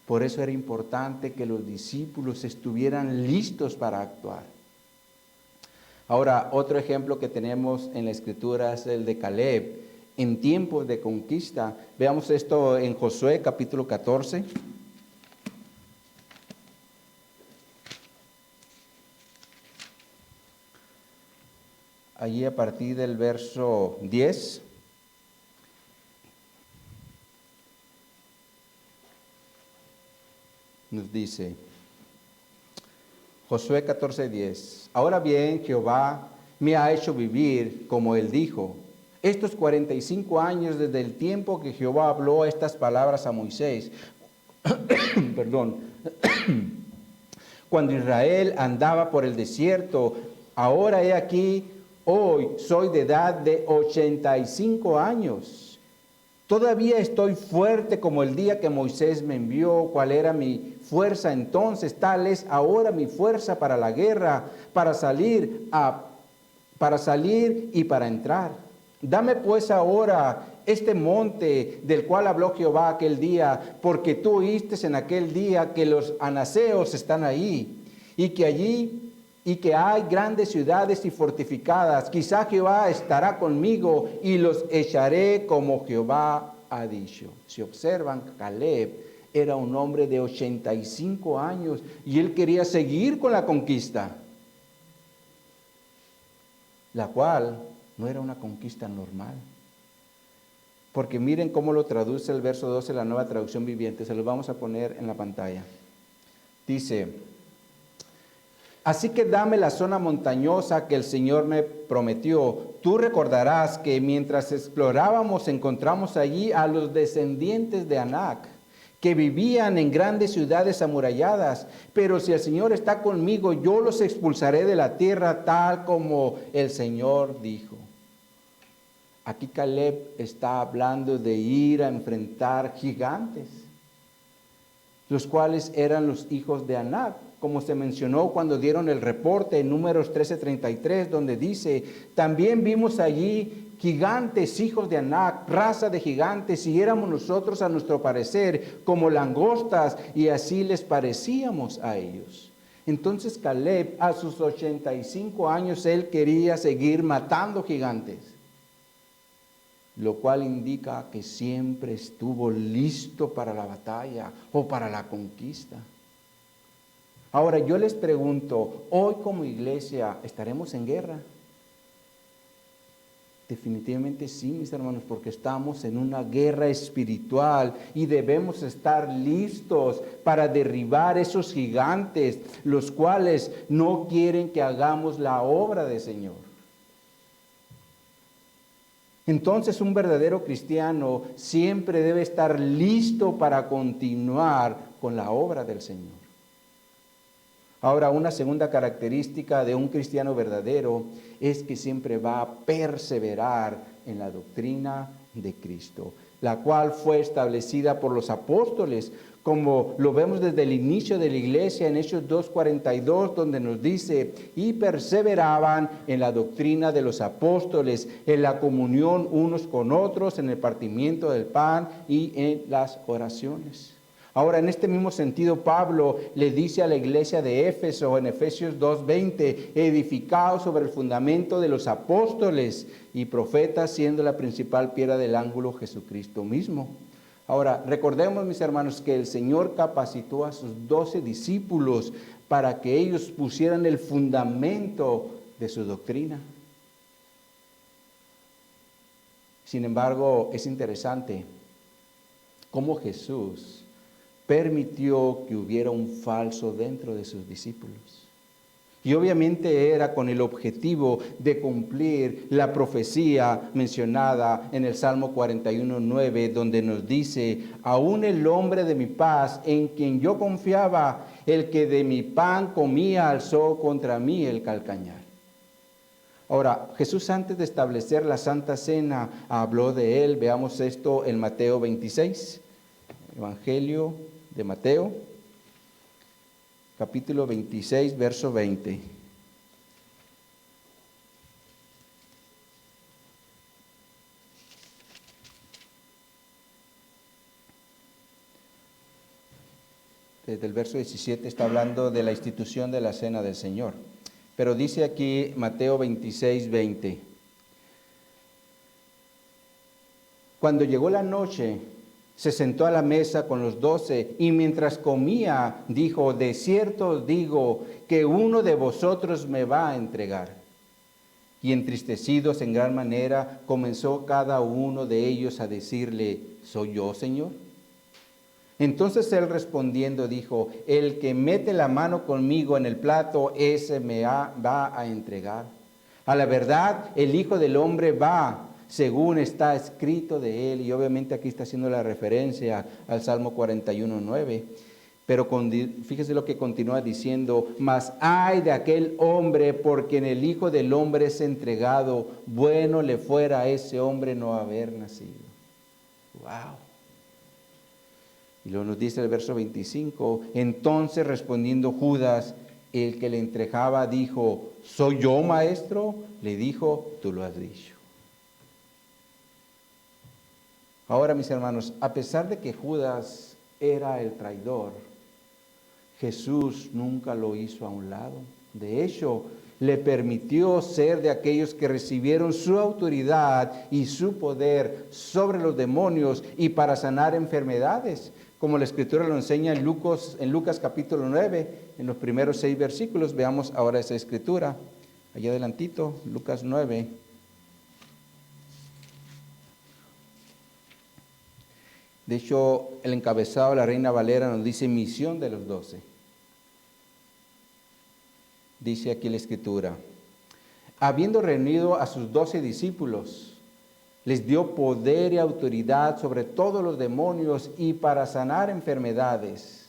Por eso era importante que los discípulos estuvieran listos para actuar. Ahora, otro ejemplo que tenemos en la Escritura es el de Caleb. En tiempos de conquista, veamos esto en Josué capítulo 14. Allí a partir del verso 10, nos dice, Josué 14:10, ahora bien, Jehová me ha hecho vivir como él dijo. Estos 45 años desde el tiempo que Jehová habló estas palabras a Moisés, perdón, cuando Israel andaba por el desierto, ahora he aquí, hoy soy de edad de 85 años. Todavía estoy fuerte como el día que Moisés me envió. ¿Cuál era mi fuerza entonces? Tal es ahora mi fuerza para la guerra, para salir y para entrar. Dame pues ahora este monte del cual habló Jehová aquel día, porque tú oíste en aquel día que los anaseos están ahí, y que hay grandes ciudades y fortificadas. Quizá Jehová estará conmigo y los echaré como Jehová ha dicho. Si observan, Caleb era un hombre de 85 años y él quería seguir con la conquista, la cual no era una conquista normal. Porque miren cómo lo traduce el verso 12, la Nueva Traducción Viviente. Se los vamos a poner en la pantalla. Dice, así que dame la zona montañosa que el Señor me prometió. Tú recordarás que mientras explorábamos encontramos allí a los descendientes de Anac, que vivían en grandes ciudades amuralladas. Pero si el Señor está conmigo, yo los expulsaré de la tierra tal como el Señor dijo. Aquí Caleb está hablando de ir a enfrentar gigantes, los cuales eran los hijos de Anac, como se mencionó cuando dieron el reporte en Números 13:33, donde dice, también vimos allí gigantes, hijos de Anac, raza de gigantes, y éramos nosotros a nuestro parecer como langostas, y así les parecíamos a ellos. Entonces Caleb, a sus 85 años, él quería seguir matando gigantes, lo cual indica que siempre estuvo listo para la batalla o para la conquista. Ahora yo les pregunto, hoy como iglesia, ¿estaremos en guerra? Definitivamente sí, mis hermanos, porque estamos en una guerra espiritual y debemos estar listos para derribar esos gigantes, los cuales no quieren que hagamos la obra del Señor. Entonces un verdadero cristiano siempre debe estar listo para continuar con la obra del Señor. Ahora, una segunda característica de un cristiano verdadero es que siempre va a perseverar en la doctrina de Cristo, la cual fue establecida por los apóstoles, como lo vemos desde el inicio de la iglesia en Hechos 2:42, donde nos dice, y perseveraban en la doctrina de los apóstoles, en la comunión unos con otros, en el partimiento del pan y en las oraciones. Ahora, en este mismo sentido, Pablo le dice a la iglesia de Éfeso en Efesios 2:20, edificado sobre el fundamento de los apóstoles y profetas, siendo la principal piedra del ángulo Jesucristo mismo. Ahora, recordemos, mis hermanos, que el Señor capacitó a sus 12 discípulos para que ellos pusieran el fundamento de su doctrina. Sin embargo, es interesante cómo Jesús permitió que hubiera un falso dentro de sus discípulos. Y obviamente era con el objetivo de cumplir la profecía mencionada en el Salmo 41:9, donde nos dice, aún el hombre de mi paz, en quien yo confiaba, el que de mi pan comía, alzó contra mí el calcañar. Ahora, Jesús, antes de establecer la Santa Cena, habló de él. Veamos esto en Mateo 26, Evangelio de Mateo, capítulo 26, verso 20. Desde el verso 17 está hablando de la institución de la Cena del Señor. Pero dice aquí Mateo 26, 20. Cuando llegó la noche, se sentó a la mesa con los 12 y mientras comía dijo, de cierto os digo que uno de vosotros me va a entregar. Y entristecidos en gran manera, comenzó cada uno de ellos a decirle, ¿soy yo, Señor? Entonces él respondiendo dijo, el que mete la mano conmigo en el plato, ese va a entregar. A la verdad, el Hijo del Hombre va, según está escrito de él. Y obviamente aquí está haciendo la referencia al Salmo 41:9. Pero fíjese lo que continúa diciendo, mas ay de aquel hombre por quien el Hijo del Hombre es entregado, bueno le fuera a ese hombre no haber nacido. Wow. Y luego nos dice el verso 25, entonces respondiendo Judas, el que le entregaba, dijo, ¿soy yo, maestro? Le dijo, tú lo has dicho. Ahora, mis hermanos, a pesar de que Judas era el traidor, Jesús nunca lo hizo a un lado. De hecho, le permitió ser de aquellos que recibieron su autoridad y su poder sobre los demonios y para sanar enfermedades, como la Escritura lo enseña en Lucas capítulo 9, en los primeros 6 versículos. Veamos ahora esa Escritura. Allá adelantito, Lucas 9. De hecho, el encabezado de la Reina Valera nos dice misión de los 12. Dice aquí la Escritura, habiendo reunido a sus 12 discípulos, les dio poder y autoridad sobre todos los demonios y para sanar enfermedades.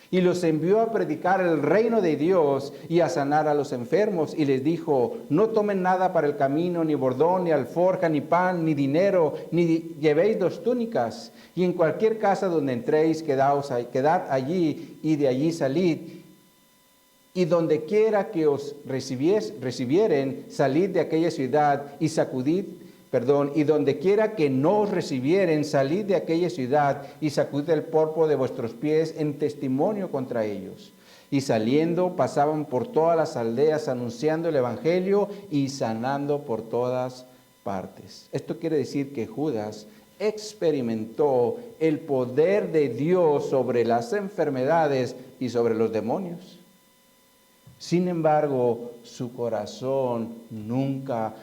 Y los envió a predicar el reino de Dios y a sanar a los enfermos. Y les dijo, no tomen nada para el camino, ni bordón, ni alforja, ni pan, ni dinero, ni llevéis 2 túnicas. Y en cualquier casa donde entréis, quedad allí y de allí salid. Y donde quiera que os recibieren, salid de aquella ciudad y y donde quiera que no os recibieren, salid de aquella ciudad y sacudid el polvo de vuestros pies en testimonio contra ellos. Y saliendo, pasaban por todas las aldeas anunciando el evangelio y sanando por todas partes. Esto quiere decir que Judas experimentó el poder de Dios sobre las enfermedades y sobre los demonios. Sin embargo, su corazón nunca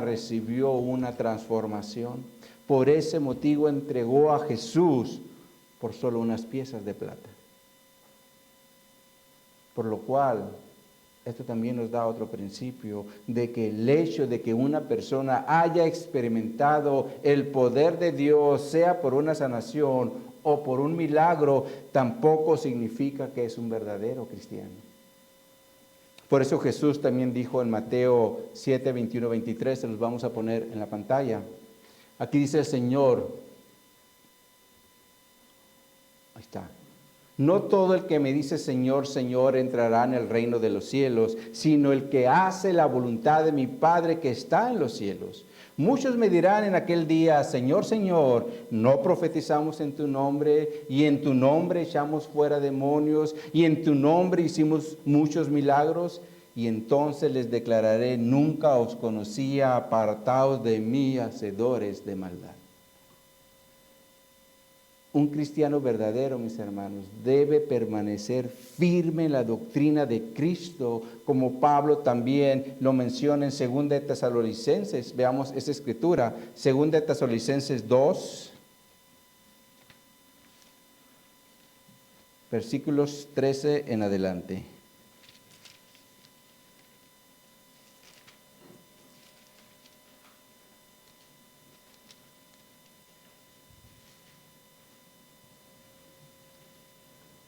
recibió una transformación. Por ese motivo entregó a Jesús por solo unas piezas de plata. Por lo cual, esto también nos da otro principio, de que el hecho de que una persona haya experimentado el poder de Dios, sea por una sanación o por un milagro, tampoco significa que es un verdadero cristiano. Por eso Jesús también dijo en Mateo 7, 21, 23, se los vamos a poner en la pantalla. Aquí dice el Señor, ahí está, no todo el que me dice Señor, Señor entrará en el reino de los cielos, sino el que hace la voluntad de mi Padre que está en los cielos. Muchos me dirán en aquel día, Señor, Señor, ¿no profetizamos en tu nombre? Y en tu nombre echamos fuera demonios, y en tu nombre hicimos muchos milagros. Y entonces les declararé, nunca os conocía, apartaos de mí, hacedores de maldad. Un cristiano verdadero, mis hermanos, debe permanecer firme en la doctrina de Cristo, como Pablo también lo menciona en 2 de Tesalonicenses. Veamos esa escritura, 2 de Tesalonicenses 2, versículos 13 en adelante.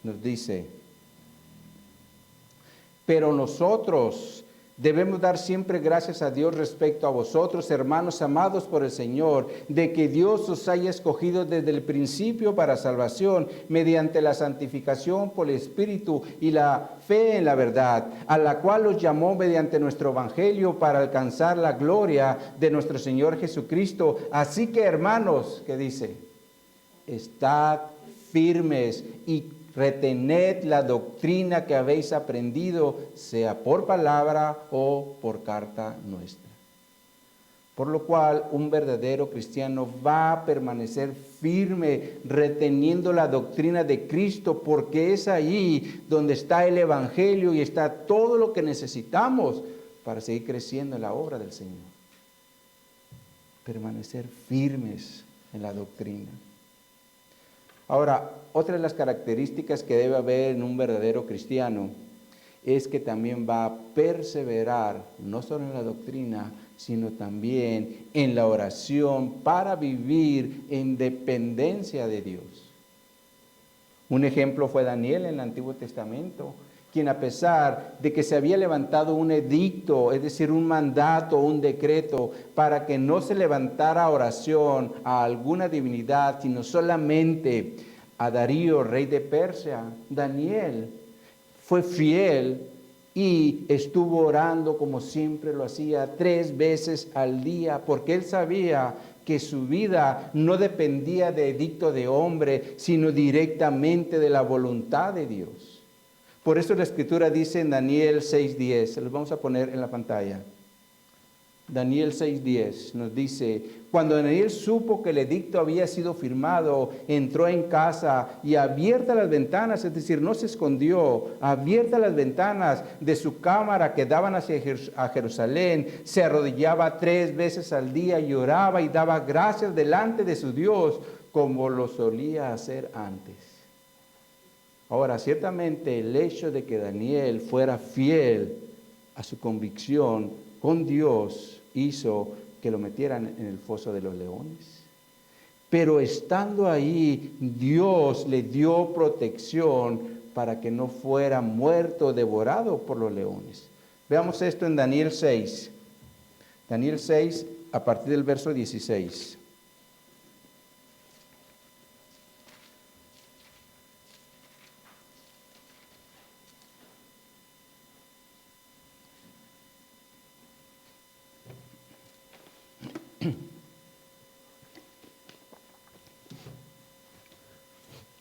Nos dice, pero nosotros debemos dar siempre gracias a Dios respecto a vosotros, hermanos amados por el Señor, de que Dios os haya escogido desde el principio para salvación, mediante la santificación por el Espíritu y la fe en la verdad, a la cual os llamó mediante nuestro Evangelio para alcanzar la gloria de nuestro Señor Jesucristo. Así que, hermanos, ¿qué dice? Estad firmes y retened la doctrina que habéis aprendido, sea por palabra o por carta nuestra. Por lo cual, un verdadero cristiano va a permanecer firme, reteniendo la doctrina de Cristo, porque es ahí donde está el Evangelio y está todo lo que necesitamos para seguir creciendo en la obra del Señor. Permanecer firmes en la doctrina. Ahora, otra de las características que debe haber en un verdadero cristiano es que también va a perseverar, no solo en la doctrina, sino también en la oración para vivir en dependencia de Dios. Un ejemplo fue Daniel en el Antiguo Testamento, quien a pesar de que se había levantado un edicto, es decir, un mandato, un decreto, para que no se levantara oración a alguna divinidad, sino solamente a Darío, rey de Persia, Daniel fue fiel y estuvo orando como siempre lo hacía 3 veces al día, porque él sabía que su vida no dependía de edicto de hombre, sino directamente de la voluntad de Dios. Por eso la Escritura dice en Daniel 6:10, se los vamos a poner en la pantalla. Daniel 6:10 nos dice, cuando Daniel supo que el edicto había sido firmado, entró en casa y abiertas las ventanas, es decir, no se escondió, abiertas las ventanas de su cámara que daban hacia Jerusalén, se arrodillaba 3 veces al día y oraba y daba gracias delante de su Dios, como lo solía hacer antes. Ahora, ciertamente el hecho de que Daniel fuera fiel a su convicción con Dios hizo que lo metieran en el foso de los leones. Pero estando ahí, Dios le dio protección para que no fuera muerto, devorado por los leones. Veamos esto en Daniel 6. Daniel 6, a partir del verso 16.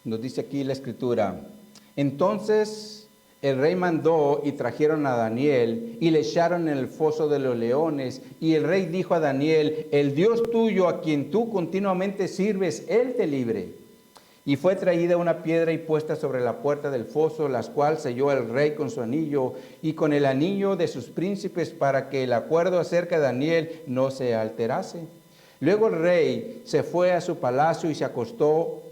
Nos dice aquí la Escritura, entonces el rey mandó y trajeron a Daniel y le echaron en el foso de los leones. Y el rey dijo a Daniel, el Dios tuyo a quien tú continuamente sirves, Él te libre. Y fue traída una piedra y puesta sobre la puerta del foso, las cual selló el rey con su anillo y con el anillo de sus príncipes para que el acuerdo acerca de Daniel no se alterase. Luego el rey se fue a su palacio y se acostó,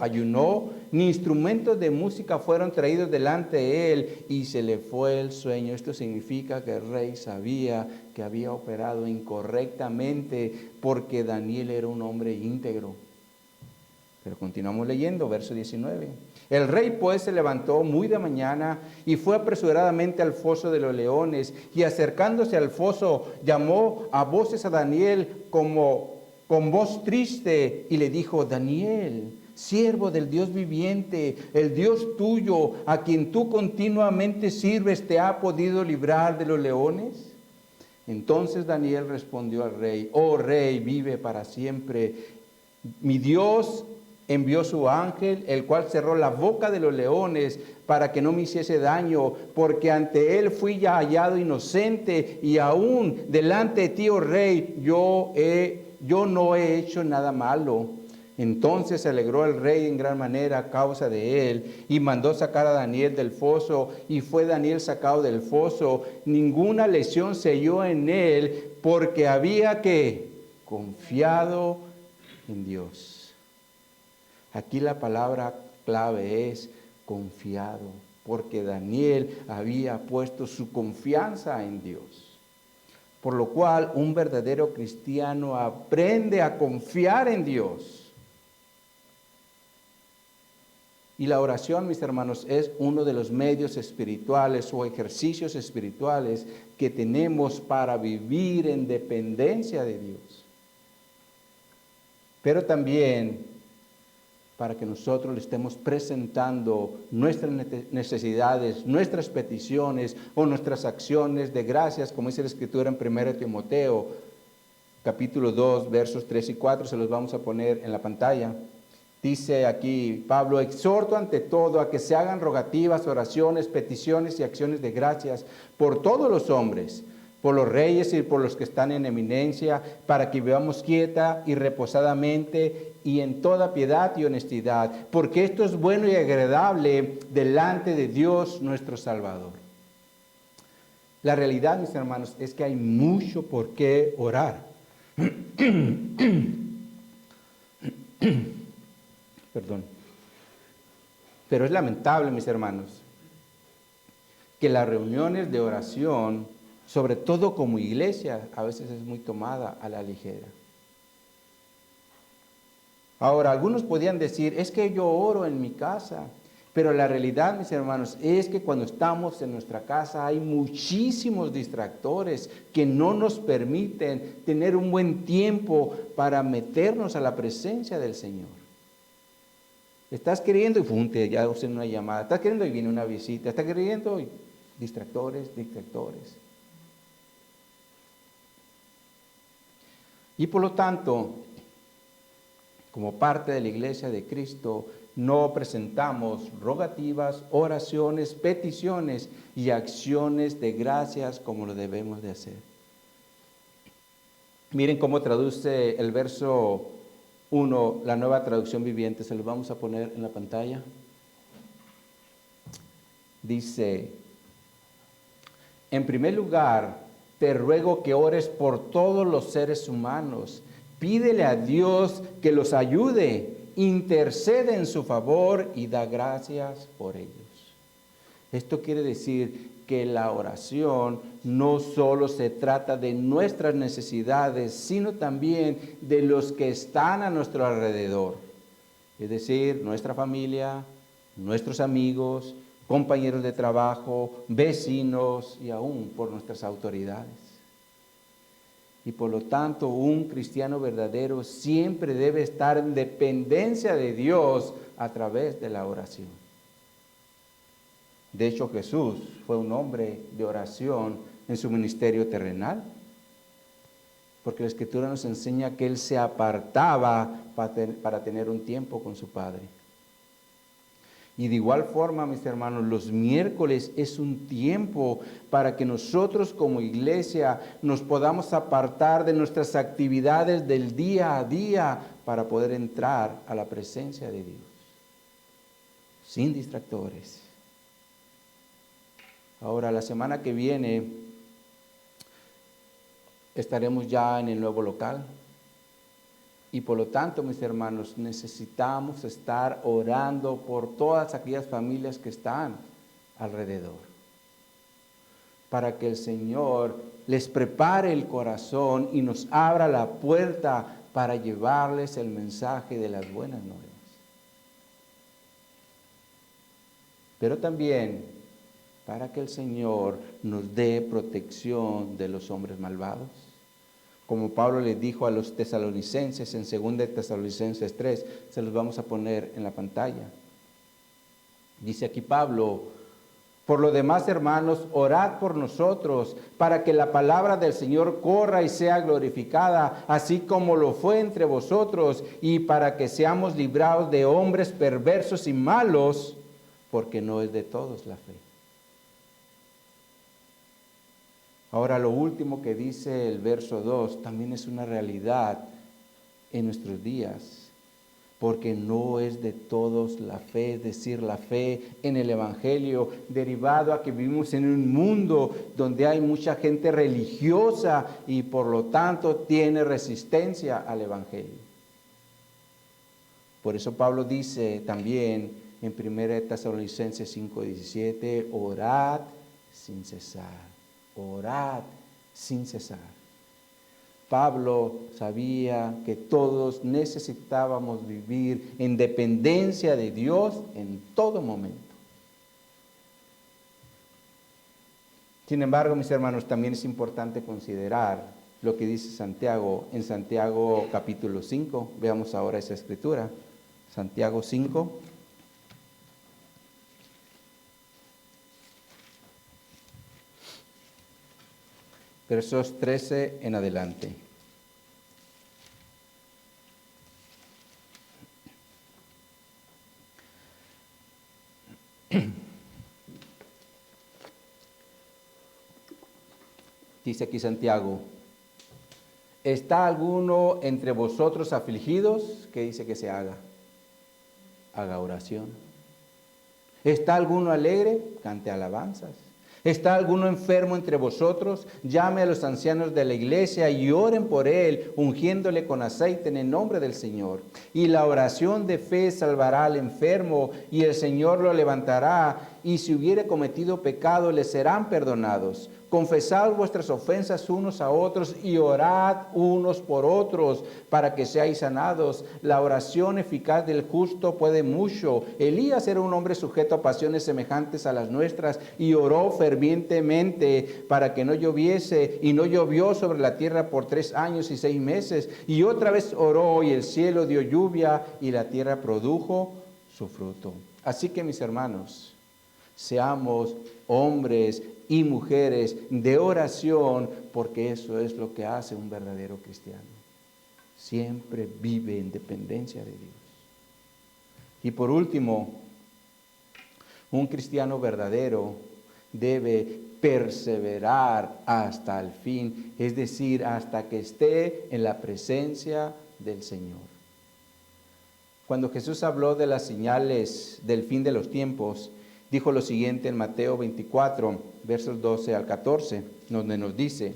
ayunó, ni instrumentos de música fueron traídos delante de él y se le fue el sueño. Esto significa que el rey sabía que había operado incorrectamente porque Daniel era un hombre íntegro. Pero continuamos leyendo, verso 19. El rey pues se levantó muy de mañana y fue apresuradamente al foso de los leones y acercándose al foso llamó a voces a Daniel como con voz triste y le dijo, Daniel, siervo del Dios viviente, el Dios tuyo, a quien tú continuamente sirves, ¿te ha podido librar de los leones? Entonces Daniel respondió al rey, oh rey, vive para siempre. Mi Dios envió su ángel, el cual cerró la boca de los leones para que no me hiciese daño, porque ante él fui ya hallado inocente y aún delante de ti, oh rey, yo no he hecho nada malo. Entonces se alegró el rey en gran manera a causa de él y mandó sacar a Daniel del foso y fue Daniel sacado del foso. Ninguna lesión se halló en él porque había que confiado en Dios. Aquí la palabra clave es confiado, porque Daniel había puesto su confianza en Dios. Por lo cual un verdadero cristiano aprende a confiar en Dios. Y la oración, mis hermanos, es uno de los medios espirituales o ejercicios espirituales que tenemos para vivir en dependencia de Dios. Pero también para que nosotros le estemos presentando nuestras necesidades, nuestras peticiones o nuestras acciones de gracias, como dice la Escritura en 1 Timoteo, capítulo 2, versos 3 y 4, se los vamos a poner en la pantalla. Dice aquí Pablo, exhorto ante todo a que se hagan rogativas, oraciones, peticiones y acciones de gracias por todos los hombres, por los reyes y por los que están en eminencia, para que vivamos quieta y reposadamente y en toda piedad y honestidad, porque esto es bueno y agradable delante de Dios nuestro Salvador. La realidad, mis hermanos, es que hay mucho por qué orar. perdón. Pero es lamentable, mis hermanos, que las reuniones de oración, sobre todo como iglesia, a veces es muy tomada a la ligera. Ahora, algunos podían decir, es que yo oro en mi casa, pero la realidad, mis hermanos, es que cuando estamos en nuestra casa hay muchísimos distractores que no nos permiten tener un buen tiempo para meternos a la presencia del Señor. Estás queriendo y punte, ya usted una llamada, estás queriendo y viene una visita, estás queriendo y distractores. Y por lo tanto, como parte de la Iglesia de Cristo, no presentamos rogativas, oraciones, peticiones y acciones de gracias como lo debemos de hacer. Miren cómo traduce el verso 1, la Nueva Traducción Viviente, se lo vamos a poner en la pantalla. Dice, en primer lugar, te ruego que ores por todos los seres humanos. Pídele a Dios que los ayude, intercede en su favor y da gracias por ellos. Esto quiere decir que la oración no solo se trata de nuestras necesidades, sino también de los que están a nuestro alrededor. Es decir, nuestra familia, nuestros amigos, compañeros de trabajo, vecinos y aún por nuestras autoridades. Y por lo tanto, un cristiano verdadero siempre debe estar en dependencia de Dios a través de la oración. De hecho, Jesús fue un hombre de oración en su ministerio terrenal, porque la Escritura nos enseña que Él se apartaba para tener un tiempo con su Padre. Y de igual forma, mis hermanos, los miércoles es un tiempo para que nosotros como iglesia nos podamos apartar de nuestras actividades del día a día para poder entrar a la presencia de Dios, sin distractores. Ahora, la semana que viene estaremos ya en el nuevo local. Y por lo tanto, mis hermanos, necesitamos estar orando por todas aquellas familias que están alrededor, para que el Señor les prepare el corazón y nos abra la puerta para llevarles el mensaje de las buenas nuevas. Pero también para que el Señor nos dé protección de los hombres malvados. Como Pablo les dijo a los tesalonicenses en 2 Tesalonicenses 3, se los vamos a poner en la pantalla. Dice aquí Pablo, por lo demás, hermanos, orad por nosotros, para que la palabra del Señor corra y sea glorificada, así como lo fue entre vosotros, y para que seamos librados de hombres perversos y malos, porque no es de todos la fe. Ahora, lo último que dice el verso 2 también es una realidad en nuestros días, porque no es de todos la fe, es decir, la fe en el Evangelio, derivado a que vivimos en un mundo donde hay mucha gente religiosa y por lo tanto tiene resistencia al Evangelio. Por eso Pablo dice también en 1 Tesalonicenses 5:17, orad sin cesar. Orad sin cesar. Pablo sabía que todos necesitábamos vivir en dependencia de Dios en todo momento. Sin embargo, mis hermanos, también es importante considerar lo que dice Santiago en Santiago capítulo 5. Veamos ahora esa escritura. Santiago 5. Versos 13 en adelante. Dice aquí Santiago, ¿está alguno entre vosotros afligidos? ¿Qué dice que se haga? Haga oración. ¿Está alguno alegre? Cante alabanzas. ¿Está alguno enfermo entre vosotros? Llame a los ancianos de la iglesia y oren por él, ungiéndole con aceite en el nombre del Señor. Y la oración de fe salvará al enfermo, y el Señor lo levantará, y si hubiere cometido pecado, le serán perdonados. Confesad vuestras ofensas unos a otros y orad unos por otros para que seáis sanados. La oración eficaz del justo puede mucho. Elías era un hombre sujeto a pasiones semejantes a las nuestras y oró fervientemente para que no lloviese, y no llovió sobre la tierra por 3 años y 6 meses. Y otra vez oró y el cielo dio lluvia y la tierra produjo su fruto. Así que, mis hermanos, seamos hombres y mujeres de oración, porque eso es lo que hace un verdadero cristiano. Siempre vive en dependencia de Dios. Y por último, un cristiano verdadero debe perseverar hasta el fin, es decir, hasta que esté en la presencia del Señor. Cuando Jesús habló de las señales del fin de los tiempos, dijo lo siguiente en Mateo 24, versos 12 al 14, donde nos dice: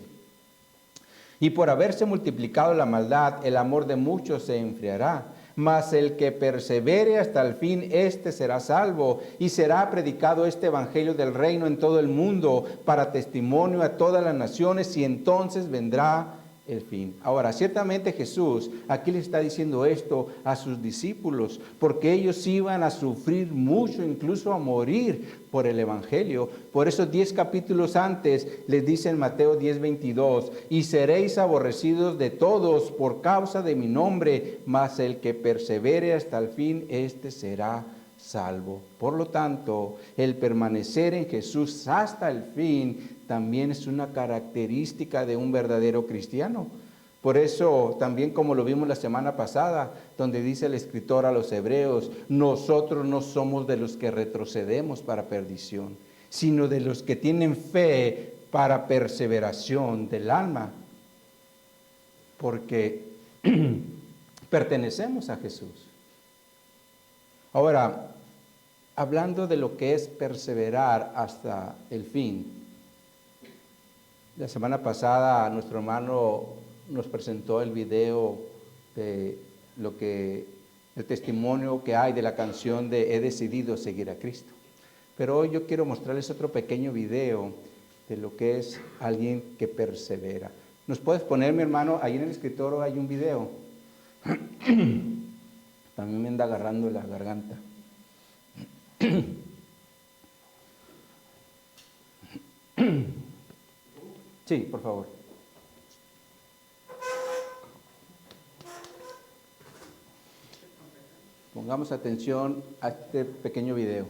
y por haberse multiplicado la maldad, el amor de muchos se enfriará, mas el que persevere hasta el fin, éste será salvo, y será predicado este evangelio del reino en todo el mundo, para testimonio a todas las naciones, y entonces vendrá el fin. Ahora, ciertamente Jesús aquí le está diciendo esto a sus discípulos, porque ellos iban a sufrir mucho, incluso a morir por el evangelio. Por eso 10 capítulos antes les dice en Mateo 10:22: y seréis aborrecidos de todos por causa de mi nombre, mas el que persevere hasta el fin, éste será salvo. Por lo tanto, el permanecer en Jesús hasta el fin también es una característica de un verdadero cristiano. Por eso, también como lo vimos la semana pasada, donde dice el escritor a los hebreos: nosotros no somos de los que retrocedemos para perdición, sino de los que tienen fe para perseveración del alma, porque pertenecemos a Jesús. Ahora, hablando de lo que es perseverar hasta el fin, la semana pasada nuestro hermano nos presentó el video de el testimonio que hay de la canción de He decidido seguir a Cristo. Pero hoy yo quiero mostrarles otro pequeño video de lo que es alguien que persevera. ¿Nos puedes poner, mi hermano? Ahí en el escritorio hay un video. También me anda agarrando la garganta. Sí, por favor. Pongamos atención a este pequeño video.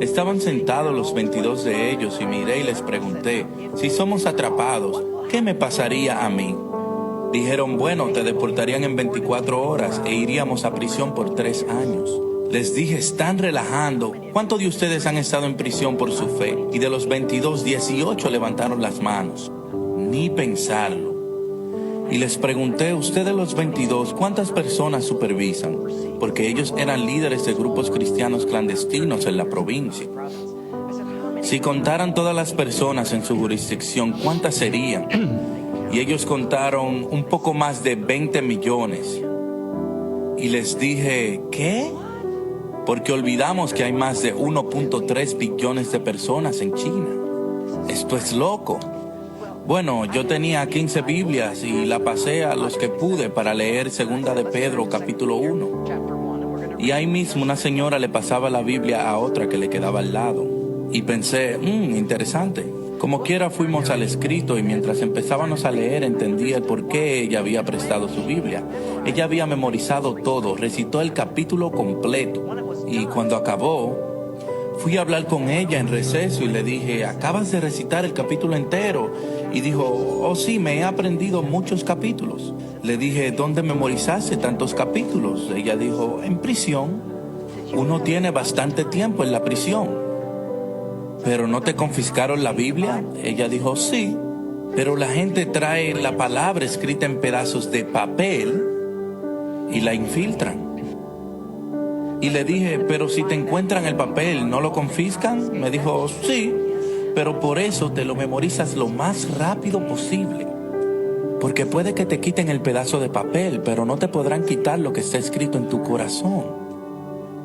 Estaban sentados los 22 de ellos y miré y les pregunté: si somos atrapados, ¿qué me pasaría a mí? Dijeron: bueno, te deportarían en 24 horas e iríamos a prisión por 3 años. Les dije: están relajando. ¿Cuántos de ustedes han estado en prisión por su fe? Y de los 22, 18 levantaron las manos. Ni pensarlo. Y les pregunté: ustedes los 22, ¿cuántas personas supervisan? Porque ellos eran líderes de grupos cristianos clandestinos en la provincia. Si contaran todas las personas en su jurisdicción, ¿cuántas serían? Y ellos contaron un poco más de 20 millones. Y les dije: ¿qué? Porque olvidamos que hay más de 1.3 billones de personas en China. Esto es loco. Bueno, yo tenía 15 Biblias y la pasé a los que pude para leer 2 de Pedro capítulo 1. Y ahí mismo una señora le pasaba la Biblia a otra que le quedaba al lado. Y pensé: interesante. Como quiera fuimos al escrito y mientras empezábamos a leer entendí el por qué ella había prestado su Biblia. Ella había memorizado todo, recitó el capítulo completo. Y cuando acabó, fui a hablar con ella en receso y le dije: ¿acabas de recitar el capítulo entero? Y dijo: oh sí, me he aprendido muchos capítulos. Le dije: ¿dónde memorizaste tantos capítulos? Ella dijo: en prisión. Uno tiene bastante tiempo en la prisión. ¿pero no te confiscaron la Biblia? Ella dijo, sí, pero la gente trae la palabra escrita en pedazos de papel y la infiltran. Y le dije, pero si te encuentran el papel, ¿no lo confiscan? Me dijo, sí, pero por eso te lo memorizas lo más rápido posible. Porque puede que te quiten el pedazo de papel, pero no te podrán quitar lo que está escrito en tu corazón.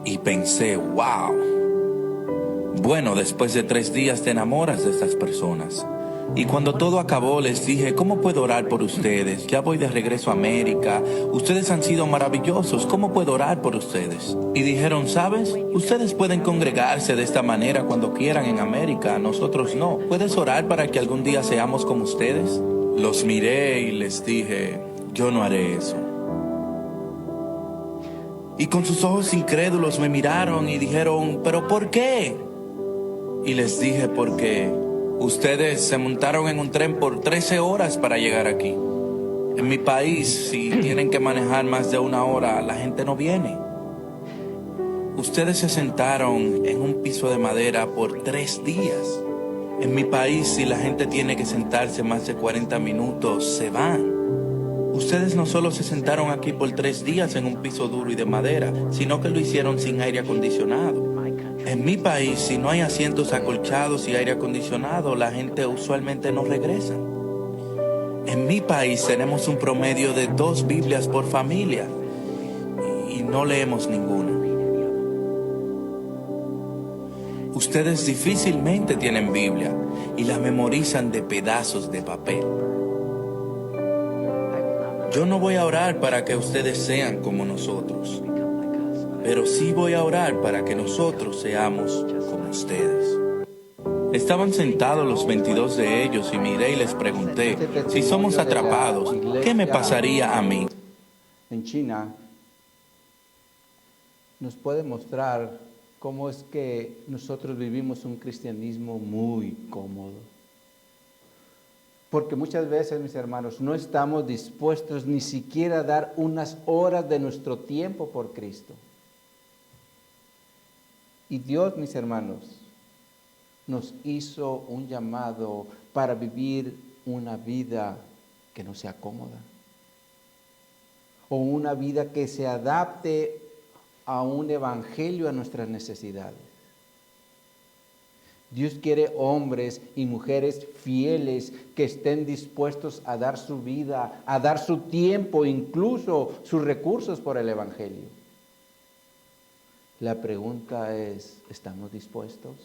Y pensé, wow. Bueno, después de 3 días te enamoras de estas personas. Y cuando todo acabó les dije, ¿cómo puedo orar por ustedes? Ya voy de regreso a América. Ustedes han sido maravillosos. ¿Cómo puedo orar por ustedes? Y dijeron, ¿sabes? Ustedes pueden congregarse de esta manera cuando quieran en América. Nosotros no. ¿Puedes orar para que algún día seamos como ustedes? Los miré y les dije, yo no haré eso. Y con sus ojos incrédulos me miraron y dijeron, ¿pero por qué? Y les dije, porque ustedes se montaron en un tren por 13 horas para llegar aquí. En mi país, si tienen que manejar más de 1 hora, la gente no viene. Ustedes se sentaron en un piso de madera por 3 días. En mi país, si la gente tiene que sentarse más de 40 minutos, se van. Ustedes no solo se sentaron aquí por 3 días en un piso duro y de madera, sino que lo hicieron sin aire acondicionado. En mi país, si no hay asientos acolchados y aire acondicionado, la gente usualmente no regresa. En mi país tenemos un promedio de 2 Biblias por familia y no leemos ninguna. Ustedes difícilmente tienen Biblia y la memorizan de pedazos de papel. Yo no voy a orar para que ustedes sean como nosotros, pero sí voy a orar para que nosotros seamos como ustedes. Estaban sentados los 22 de ellos y miré y les pregunté, si somos atrapados, ¿qué me pasaría a mí? En China nos puede mostrar cómo es que nosotros vivimos un cristianismo muy cómodo. Porque muchas veces, mis hermanos, no estamos dispuestos ni siquiera a dar unas horas de nuestro tiempo por Cristo. Y Dios, mis hermanos, nos hizo un llamado para vivir una vida que no sea cómoda. O una vida que se adapte a un evangelio a nuestras necesidades. Dios quiere hombres y mujeres fieles que estén dispuestos a dar su vida, a dar su tiempo, incluso sus recursos por el evangelio. La pregunta es, ¿estamos dispuestos?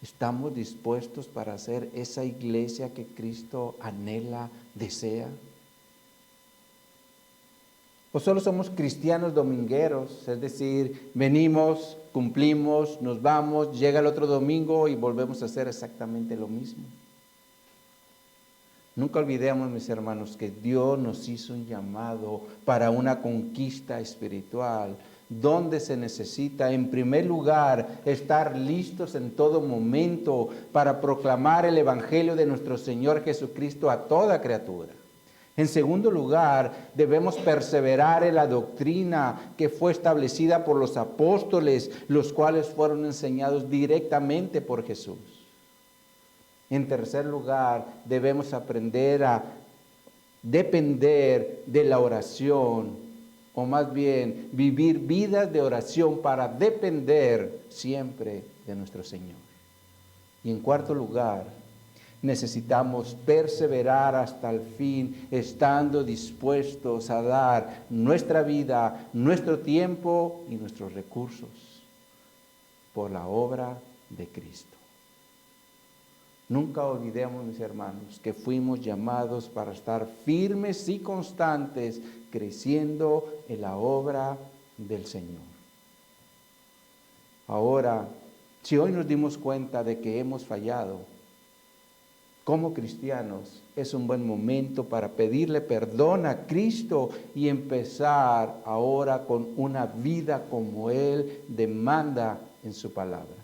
¿Estamos dispuestos para ser esa iglesia que Cristo anhela, desea? ¿O solo somos cristianos domingueros? Es decir, venimos, cumplimos, nos vamos, llega el otro domingo y volvemos a hacer exactamente lo mismo. Nunca olvidemos, mis hermanos, que Dios nos hizo un llamado para una conquista espiritual, donde se necesita, en primer lugar, estar listos en todo momento para proclamar el evangelio de nuestro Señor Jesucristo a toda criatura. En segundo lugar, debemos perseverar en la doctrina que fue establecida por los apóstoles, los cuales fueron enseñados directamente por Jesús. En tercer lugar, debemos aprender a depender de la oración, o más bien vivir vidas de oración para depender siempre de nuestro Señor. Y en cuarto lugar, necesitamos perseverar hasta el fin, estando dispuestos a dar nuestra vida, nuestro tiempo y nuestros recursos por la obra de Cristo. Nunca olvidemos, mis hermanos, que fuimos llamados para estar firmes y constantes, creciendo en la obra del Señor. Ahora, si hoy nos dimos cuenta de que hemos fallado, como cristianos, es un buen momento para pedirle perdón a Cristo y empezar ahora con una vida como Él demanda en su palabra.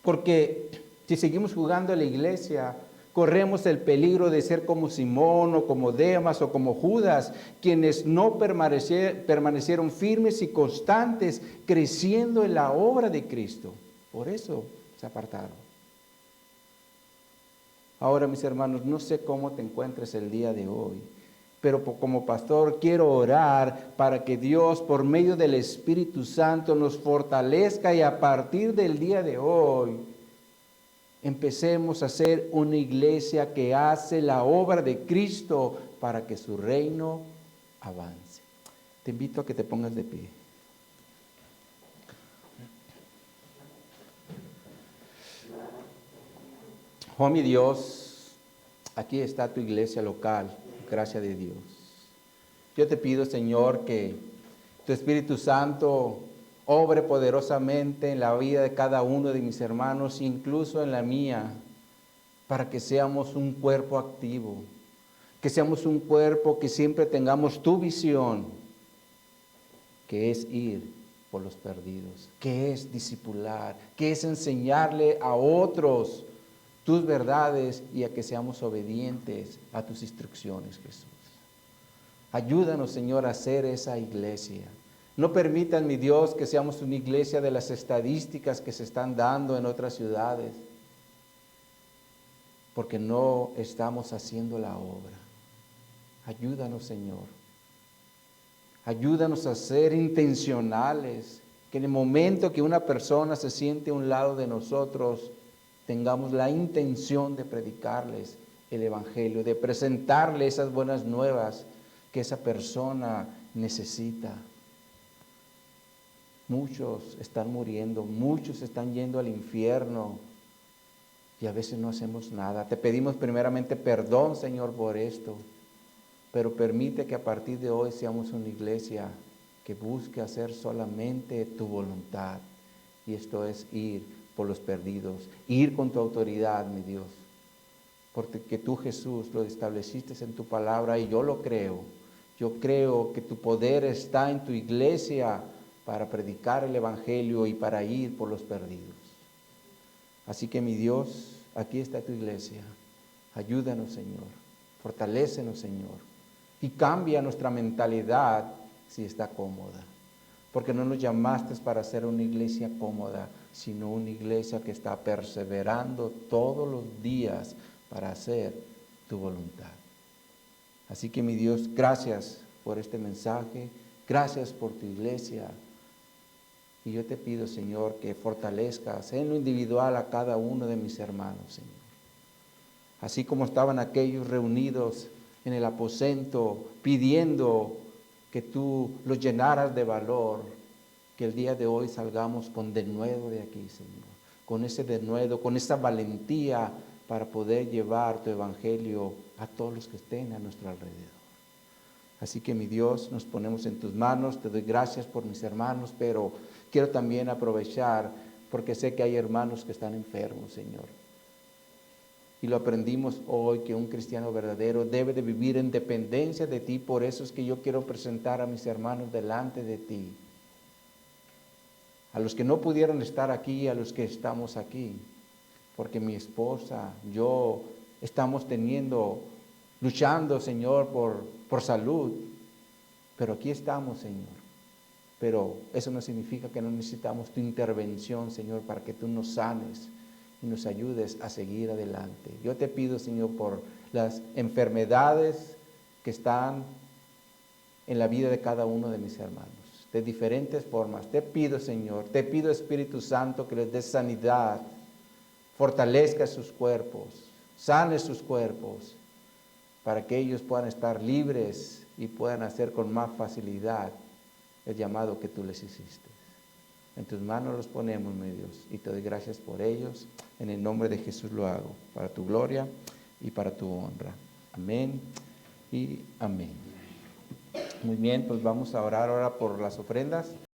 Porque si seguimos jugando a la iglesia, corremos el peligro de ser como Simón o como Demas o como Judas, quienes no permanecieron firmes y constantes, creciendo en la obra de Cristo. Por eso se apartaron. Ahora, mis hermanos, no sé cómo te encuentres el día de hoy, pero como pastor quiero orar para que Dios, por medio del Espíritu Santo, nos fortalezca y a partir del día de hoy empecemos a ser una iglesia que hace la obra de Cristo para que su reino avance. Te invito a que te pongas de pie. Oh mi Dios, aquí está tu iglesia local, gracia de Dios. Yo te pido, Señor, que tu Espíritu Santo obre poderosamente en la vida de cada uno de mis hermanos, incluso en la mía, para que seamos un cuerpo activo, que seamos un cuerpo que siempre tengamos tu visión, que es ir por los perdidos, que es discipular, que es enseñarle a otros tus verdades y a que seamos obedientes a tus instrucciones, Jesús. Ayúdanos, Señor, a hacer esa iglesia. No permitan, mi Dios, que seamos una iglesia de las estadísticas que se están dando en otras ciudades, porque no estamos haciendo la obra. Ayúdanos, Señor. Ayúdanos a ser intencionales, que en el momento que una persona se siente a un lado de nosotros, tengamos la intención de predicarles el Evangelio, de presentarles esas buenas nuevas que esa persona necesita. Muchos están muriendo, muchos están yendo al infierno y a veces no hacemos nada. Te pedimos primeramente perdón, Señor, por esto, pero permite que a partir de hoy seamos una iglesia que busque hacer solamente tu voluntad, y esto es ir por los perdidos, ir con tu autoridad, mi Dios, porque tú, Jesús, lo estableciste en tu palabra y yo lo creo. Yo creo que tu poder está en tu iglesia para predicar el Evangelio y para ir por los perdidos. Así que, mi Dios, aquí está tu iglesia. Ayúdanos, Señor. Fortalécenos, Señor. Y cambia nuestra mentalidad si está cómoda. Porque no nos llamaste para ser una iglesia cómoda, sino una iglesia que está perseverando todos los días para hacer tu voluntad. Así que, mi Dios, gracias por este mensaje, gracias por tu iglesia. Y yo te pido, Señor, que fortalezcas en lo individual a cada uno de mis hermanos, Señor. Así como estaban aquellos reunidos en el aposento pidiendo que tú los llenaras de valor, que el día de hoy salgamos con denuedo de aquí, Señor. Con ese denuedo, con esa valentía para poder llevar tu evangelio a todos los que estén a nuestro alrededor. Así que, mi Dios, nos ponemos en tus manos. Te doy gracias por mis hermanos, pero quiero también aprovechar porque sé que hay hermanos que están enfermos, Señor. Y lo aprendimos hoy, que un cristiano verdadero debe de vivir en dependencia de ti. Por eso es que yo quiero presentar a mis hermanos delante de ti. A los que no pudieron estar aquí, a los que estamos aquí. Porque mi esposa, yo, estamos luchando, Señor, por salud. Pero aquí estamos, Señor. Pero eso no significa que no necesitamos tu intervención, Señor, para que tú nos sanes y nos ayudes a seguir adelante. Yo te pido, Señor, por las enfermedades que están en la vida de cada uno de mis hermanos, de diferentes formas. Te pido, Señor, te pido, Espíritu Santo, que les des sanidad, fortalezca sus cuerpos, sane sus cuerpos, para que ellos puedan estar libres y puedan hacer con más facilidad el llamado que tú les hiciste. En tus manos los ponemos, mi Dios, y te doy gracias por ellos. En el nombre de Jesús lo hago, para tu gloria y para tu honra. Amén y amén. Muy bien, pues vamos a orar ahora por las ofrendas.